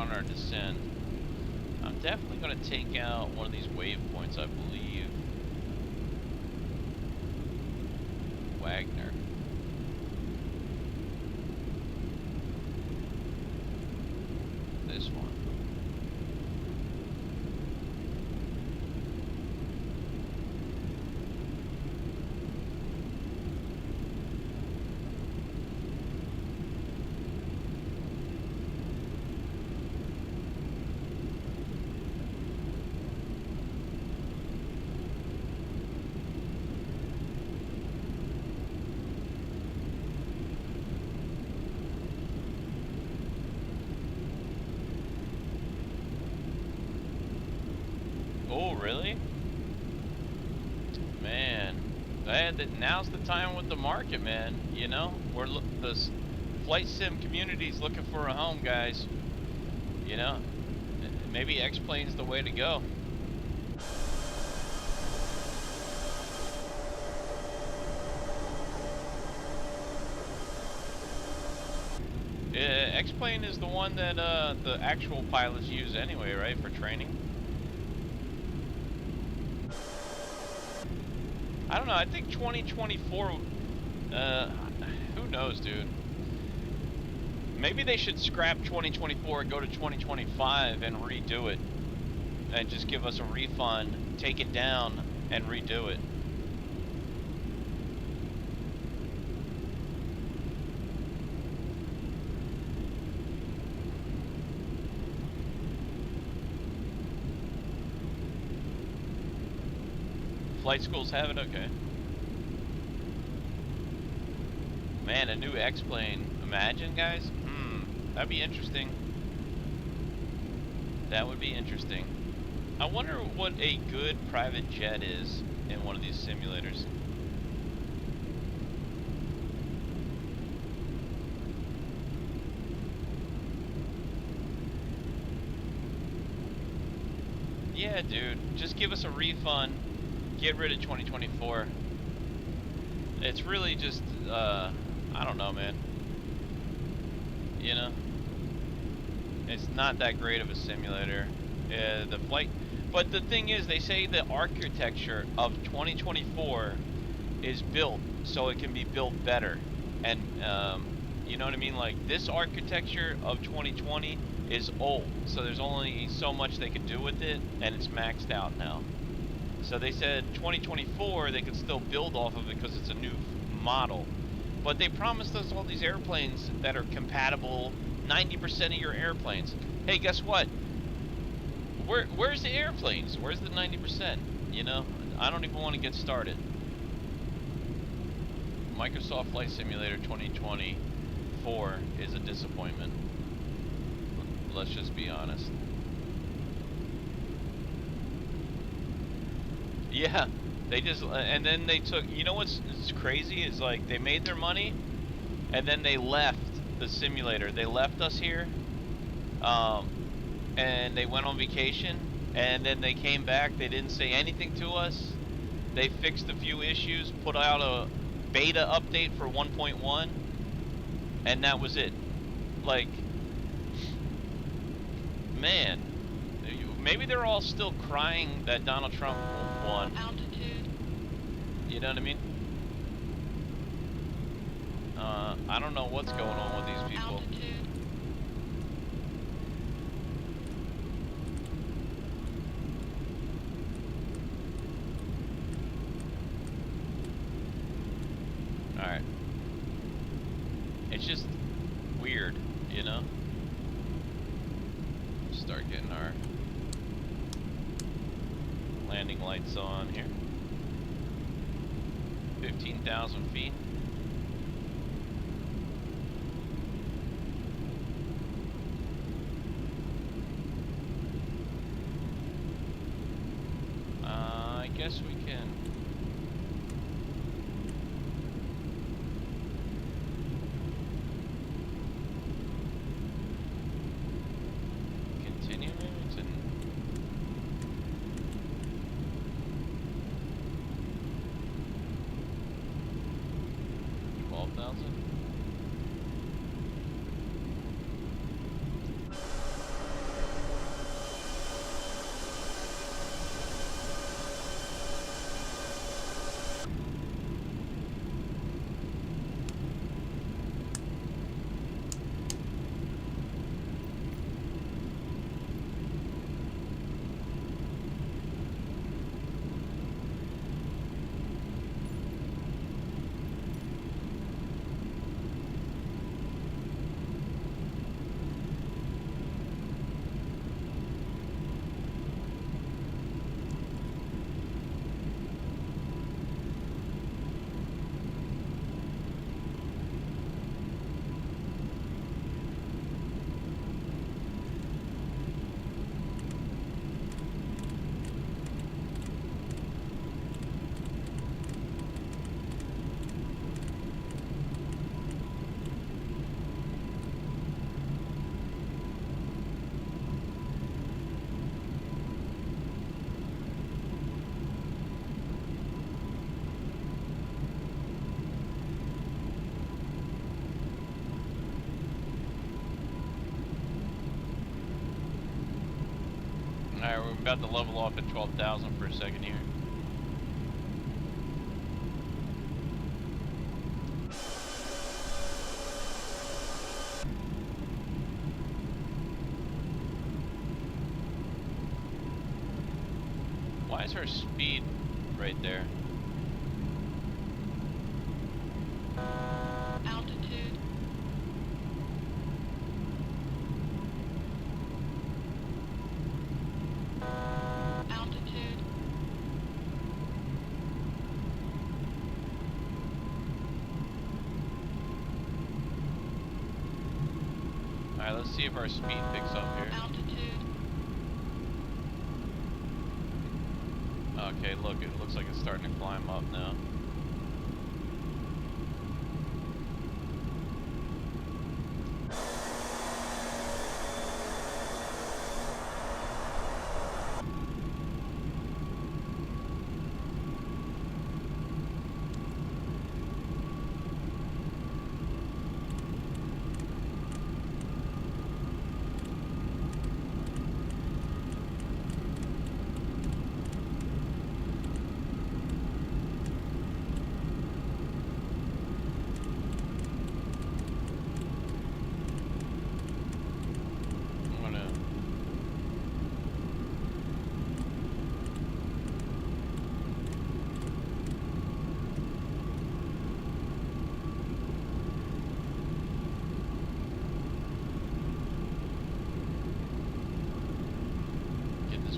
on our descent. I'm definitely going to take out one of these waypoints, I believe. Wagner. This one. Oh, really? Man, now's the time with the market, man. You know, the flight sim community's looking for a home, guys. You know, maybe X-Plane's the way to go. X-Plane is the one that the actual pilots use anyway, right, for training? I don't know, I think 2024, who knows, dude. Maybe they should scrap 2024 and go to 2025 and redo it. And just give us a refund, take it down, and redo it. Flight schools have it? Okay. Man, a new X-Plane. Imagine, guys? That'd be interesting. That would be interesting. I wonder what a good private jet is in one of these simulators. Yeah, dude. Just give us a refund. Get rid of 2024. It's really just, I don't know, man. You know? It's not that great of a simulator. The flight... But the thing is, they say the architecture of 2024 is built so it can be built better. And, you know what I mean? Like, this architecture of 2020 is old. So there's only so much they can do with it, and it's maxed out now. So they said 2024 they could still build off of it because it's a new model. But they promised us all these airplanes that are compatible, 90% of your airplanes. Hey, guess what? Where's the airplanes? Where's the 90%? You know, I don't even want to get started. Microsoft Flight Simulator 2024 is a disappointment. Let's just be honest. Yeah, they just, and then they took, you know what's crazy is, like, they made their money and then they left the simulator. They left us here, and they went on vacation, and then they came back. They didn't say anything to us. They fixed a few issues, put out a beta update for 1.1, and that was it. Like, man, maybe they're all still crying that Donald Trump won. Altitude. You know what I mean? I don't know what's going on with these people. Altitude. Alright. It's just weird, you know? Start getting our landing lights on here. 15,000 feet. I guess we can. Continue maybe to 12,000. Alright, we're about to level off at 12,000 for a second here. Why is our speed right there? Altitude. Altitude. Alright, let's see if our speed picks up here. Altitude. Okay, look, it looks like it's starting to climb up now.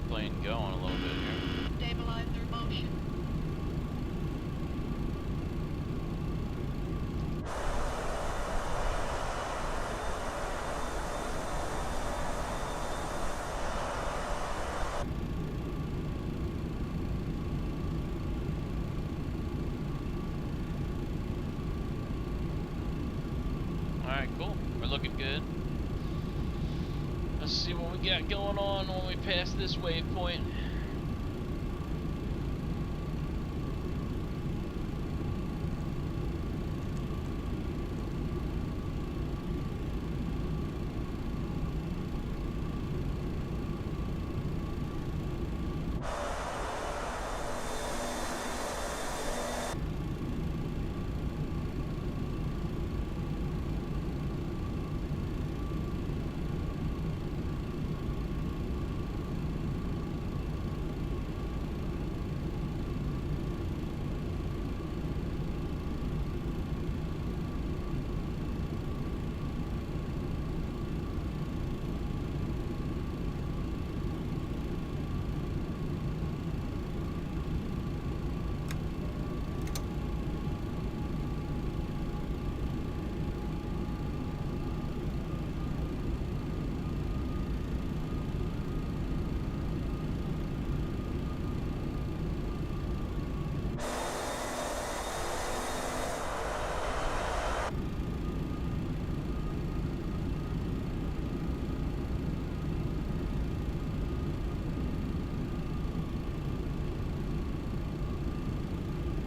Plane going a little bit here. Stabilizer motion. Alright, cool. We're looking good. Let's see what we got going on when we pass this waypoint.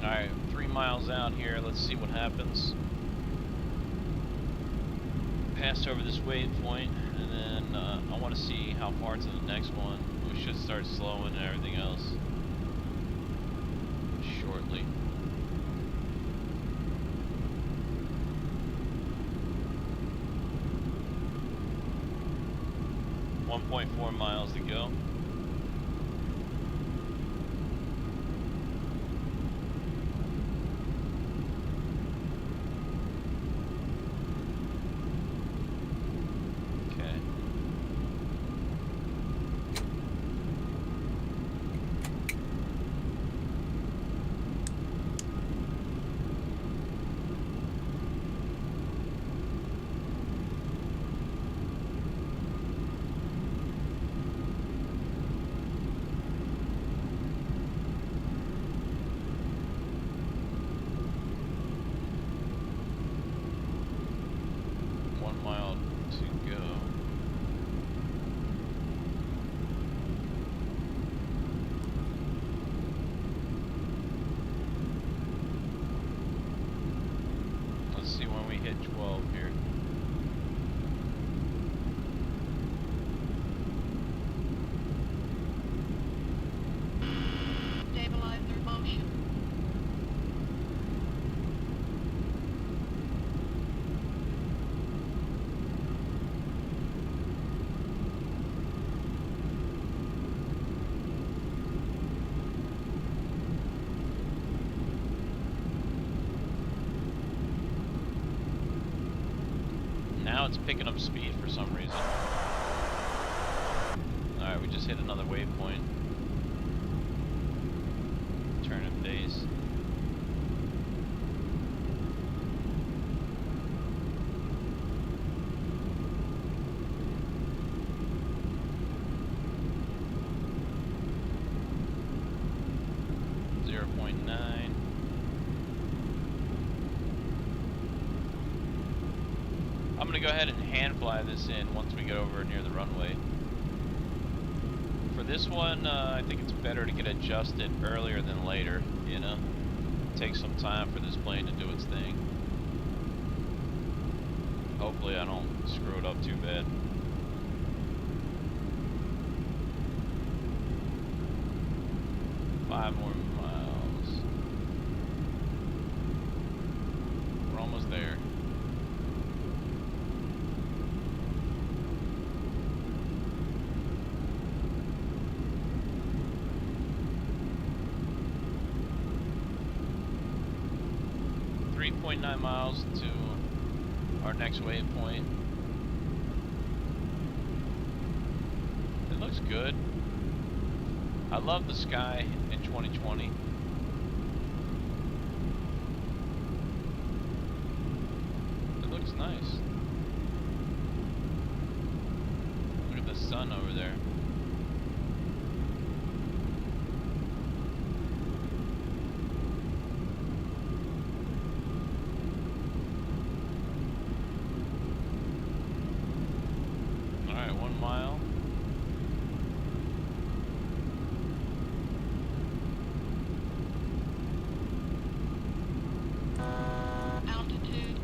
Alright, 3 miles out here. Let's see what happens. Pass over this waypoint, and then I want to see how far to the next one. We should start slowing and everything else shortly. .4 miles to go. hit 12 here. Now it's picking up speed for some reason. Alright, we just hit another waypoint. Turn in base. I'm going to go ahead and hand fly this in once we get over near the runway. For this one, I think it's better to get adjusted earlier than later, you know? Take some time for this plane to do its thing. Hopefully I don't screw it up too bad. Five more miles. We're almost there. .9 miles to our next waypoint. It looks good. I love the sky in 2020. It looks nice. Look at the sun over there. Mile. Altitude.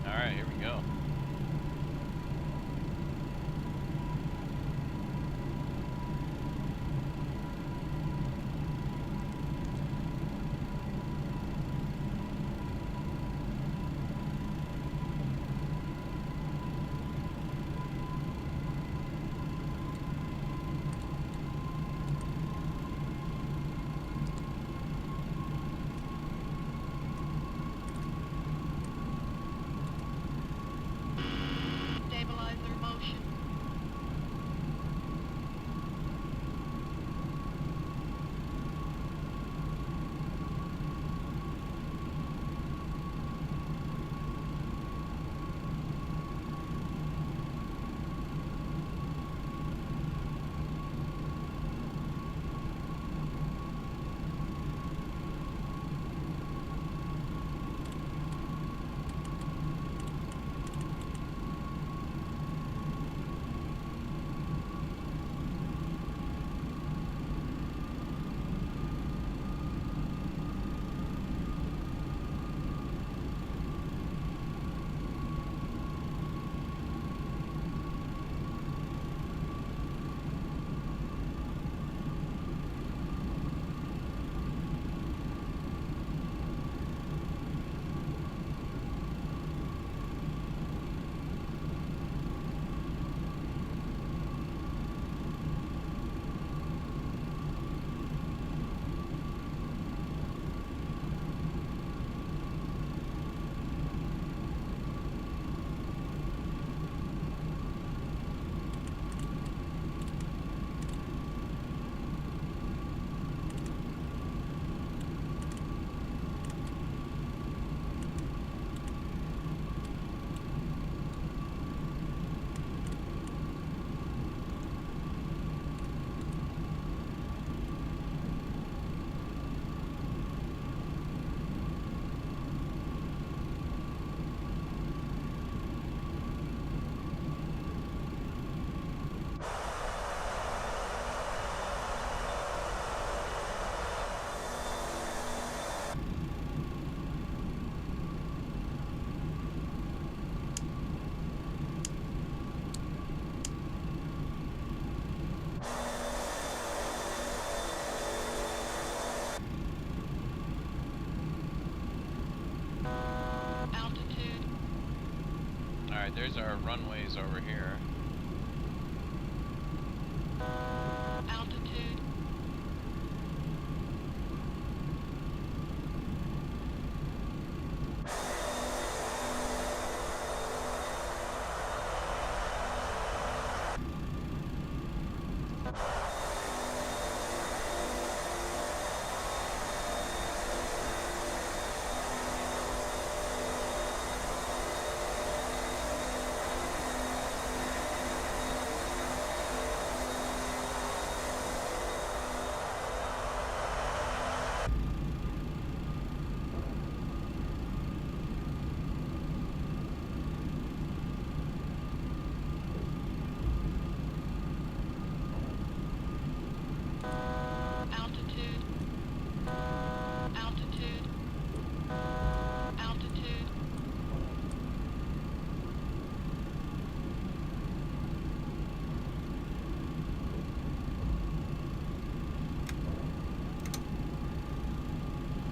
Alright, here we go. Alright, there's our runways over here. Altitude. Altitude. Altitude. Altitude.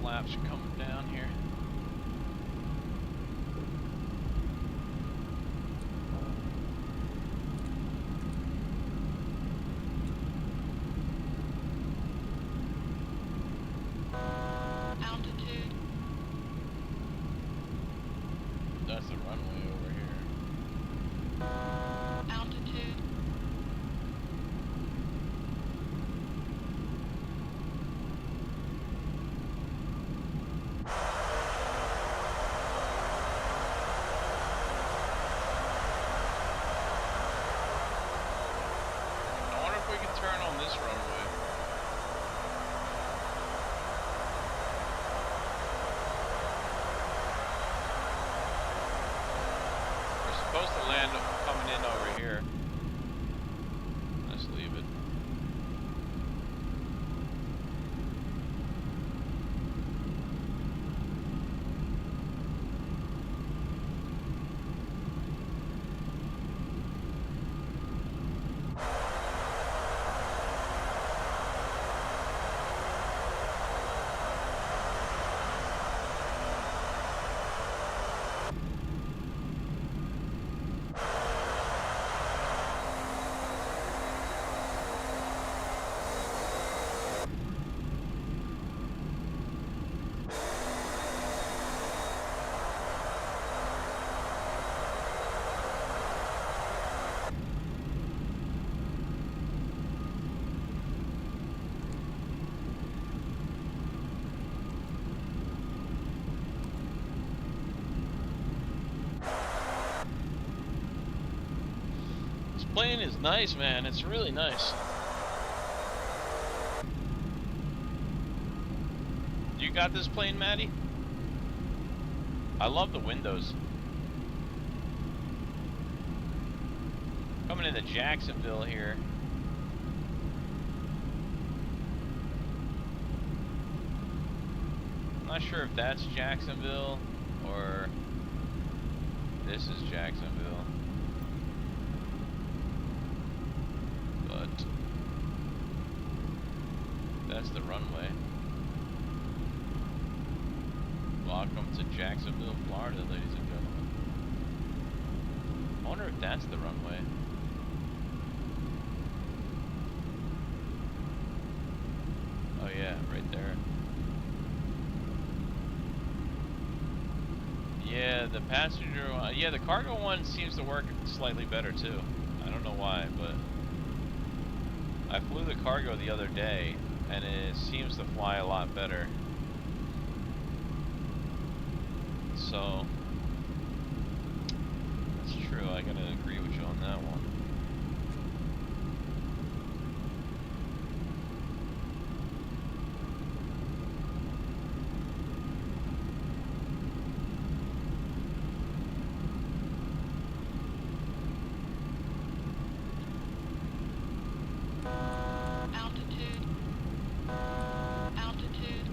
Flaps are coming down here. Altitude. That's the runway over here. Altitude. I wonder if we can turn on this runway. We're supposed to land coming in over here. Let's leave it. This plane is nice, man. It's really nice. You got this plane, Maddie? I love the windows. Coming into Jacksonville here. I'm not sure if that's Jacksonville or this is Jacksonville. But that's the runway. Welcome to Jacksonville, Florida, ladies and gentlemen. I wonder if that's the runway. Oh yeah, right there. Yeah, the passenger one, yeah, the cargo one seems to work slightly better too. I don't know why, but I flew the cargo the other day and it seems to fly a lot better. So that's true, I gotta agree with you on that one. Altitude. Altitude.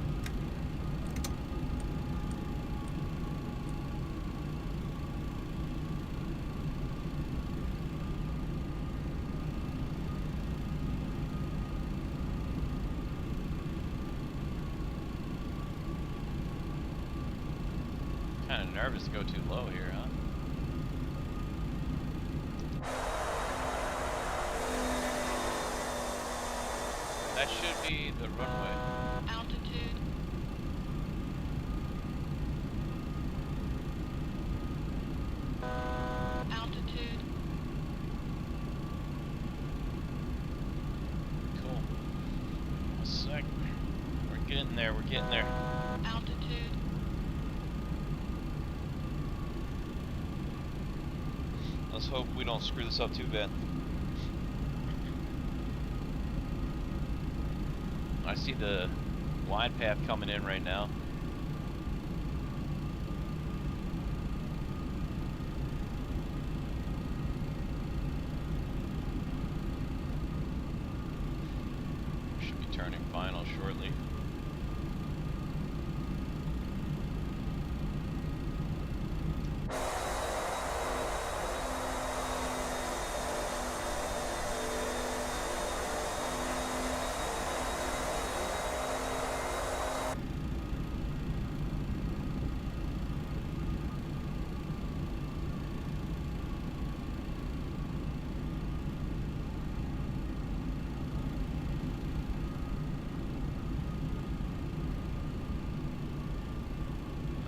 Kind of nervous to go too low here, huh? be the runway. Altitude. Altitude. Cool. A sec. We're getting there, we're getting there. Altitude. Let's hope we don't screw this up too bad. I see the glide path coming in right now. Should be turning final shortly.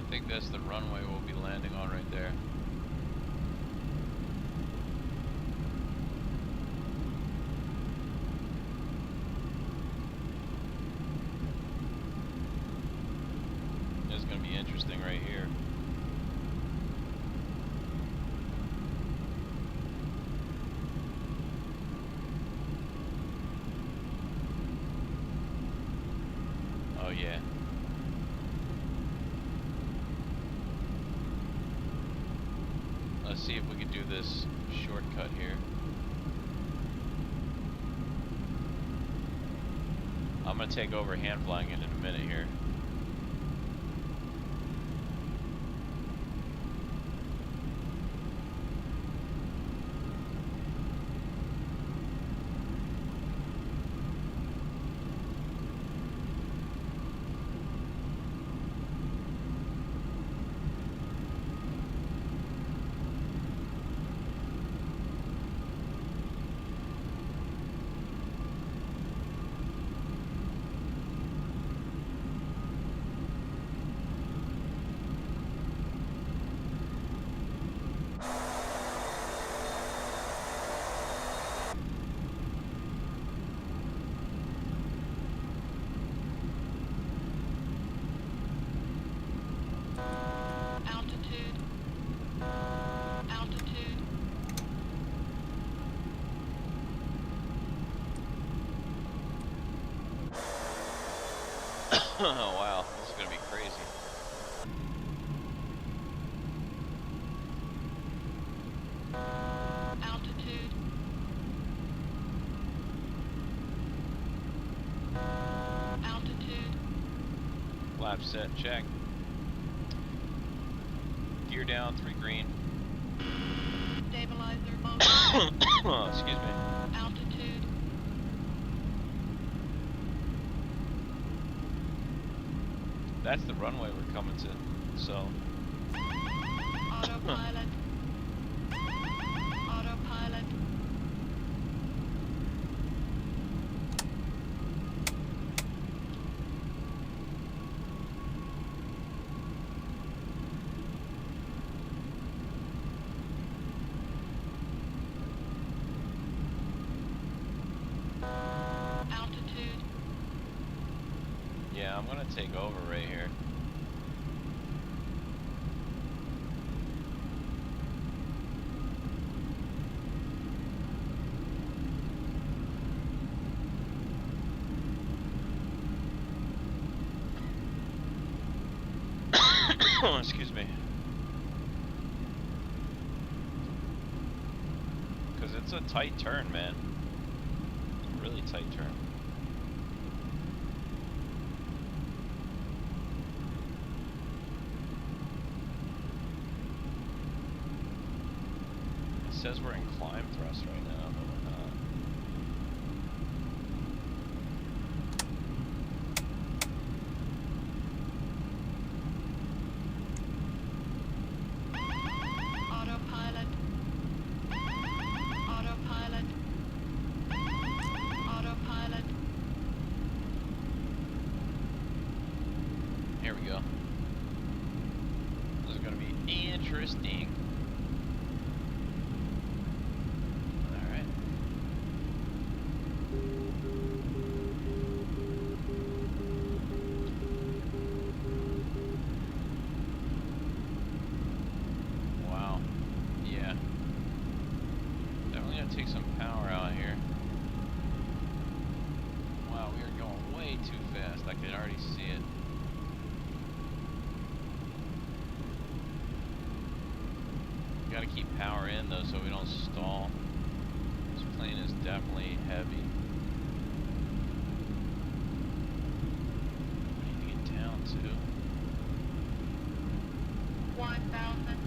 I think that's the runway we'll be landing on right there. This is going to be interesting right here. Oh yeah. Let's see if we can do this shortcut here. I'm gonna take over hand flying it in a minute here. Altitude. Altitude. Oh wow, this is gonna be crazy. Altitude. Altitude. Flap set, check. Gear down, 3 green. Stabilizer mode. Oh, excuse me. Altitude. That's the runway we're coming to, so. Autopilot. Autopilot. Altitude. Yeah, I'm gonna take over right here. Excuse me. Because it's a tight turn, man. Really tight turn. It says we're in climb thrust right now, but we're not. Autopilot. Autopilot. Autopilot. Interesting. Alright. Wow. Yeah. Definitely gonna take some power out here. Wow, we are going way too fast. I can already see it. Gotta keep power in though so we don't stall. This plane is definitely heavy. We need to get down to 1,000.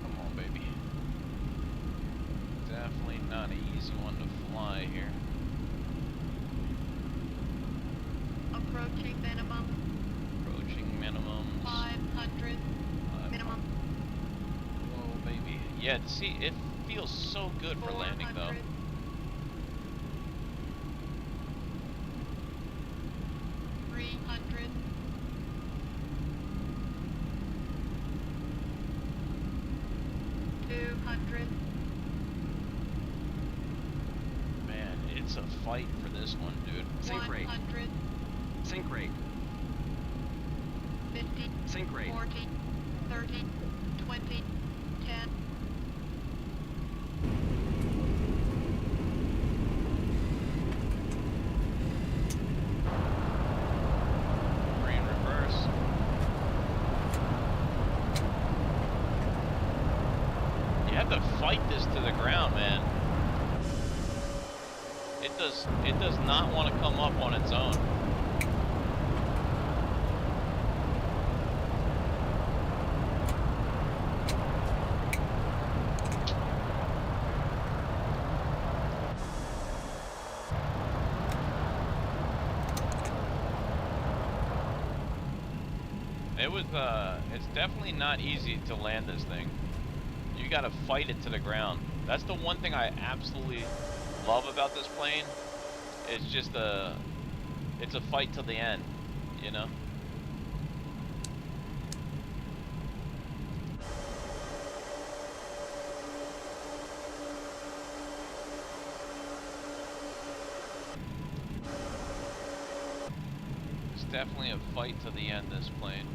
Come on, baby. Definitely not an easy one to fly here. Approaching minimum. Approaching minimums. 500. Minimum. Whoa, baby. Yeah, see, it feels so good for landing though. 400. 300. 200. Man, it's a fight for this one, dude. Sync rate. 100. Sync rate. 50. Sync rate. 40. 30. 20. 10. We're in reverse. You have to fight this to the ground, man. It does not want to come up on its own. It's definitely not easy to land this thing. You gotta fight it to the ground. That's the one thing I absolutely love about this plane. It's just it's a fight till the end, you know? It's definitely a fight to the end, this plane.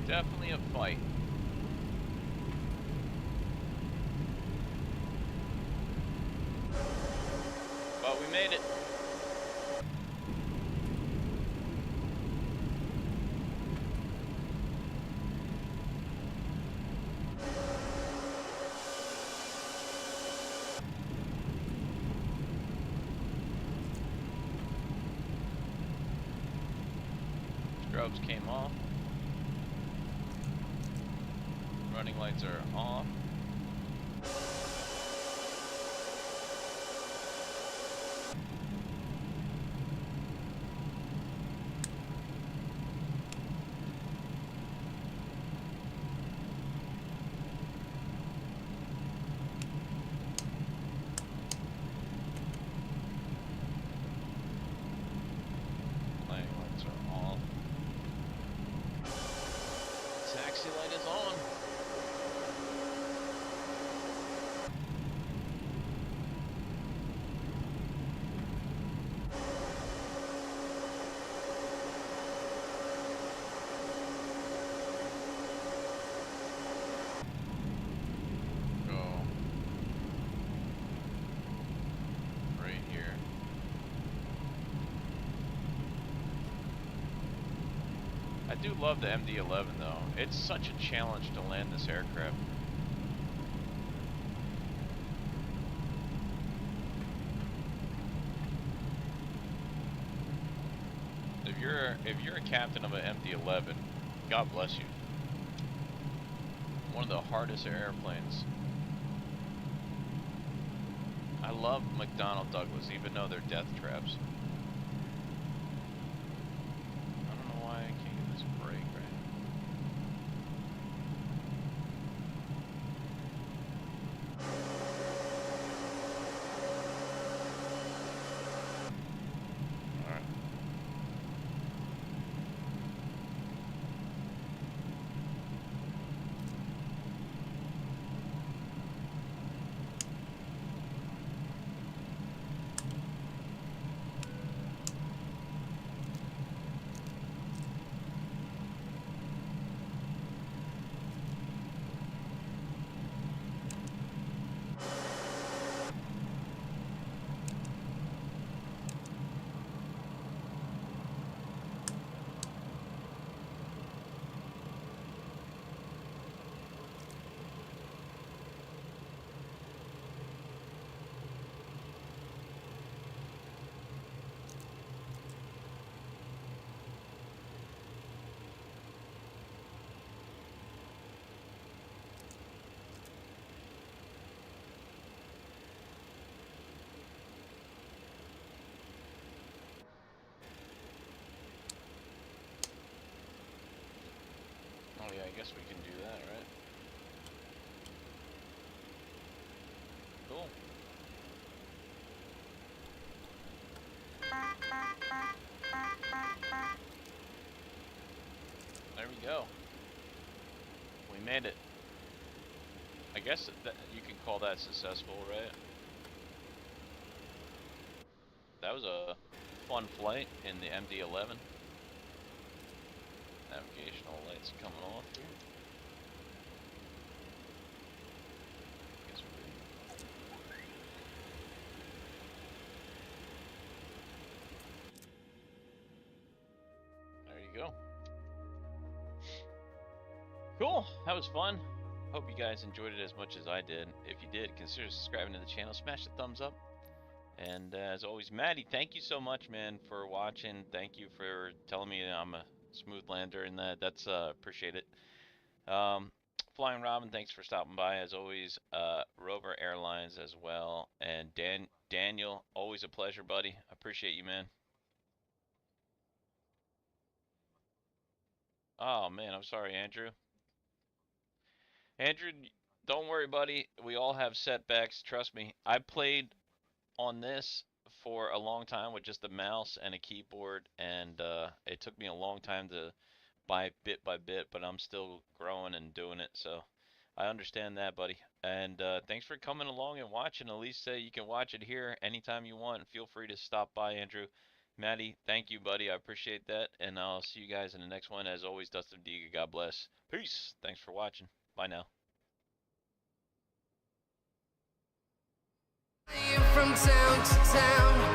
Definitely a fight. But we made it. Strobes came off. Running lights are off. Landing lights are off. Taxi light is on. I do love the MD-11 though. It's such a challenge to land this aircraft. you're a captain of an MD-11, God bless you. One of the hardest airplanes. I love McDonnell Douglas, even though they're death traps. I don't know why I can't get this brake right. Alright. Oh yeah, I guess we can do that, right? Cool. There we go. We made it. I guess that you can call that successful, right? That was a fun flight in the MD-11. Navigational lights coming off here. Guess we're good. There you go. Cool. That was fun. Hope you guys enjoyed it as much as I did. If you did, consider subscribing to the channel. Smash the thumbs up. And as always, Maddie, thank you so much, man, for watching. Thank you for telling me I'm a smooth lander, and that's appreciate it. Flying Robin, thanks for stopping by as always. Rover Airlines as well, and Daniel, always a pleasure, buddy. Appreciate you, man. Oh man, I'm sorry, Andrew. Andrew, don't worry, buddy. We all have setbacks. Trust me. I played on this for a long time with just a mouse and a keyboard, and it took me a long time to buy bit by bit, but I'm still growing and doing it, so I understand that, buddy. And thanks for coming along and watching. At least you can watch it here anytime you want. Feel free to stop by, Andrew. Maddie, thank you, buddy. I appreciate that, and I'll see you guys in the next one. As always, Dustin Diga, God bless. Peace. Thanks for watching. Bye now. From town to town.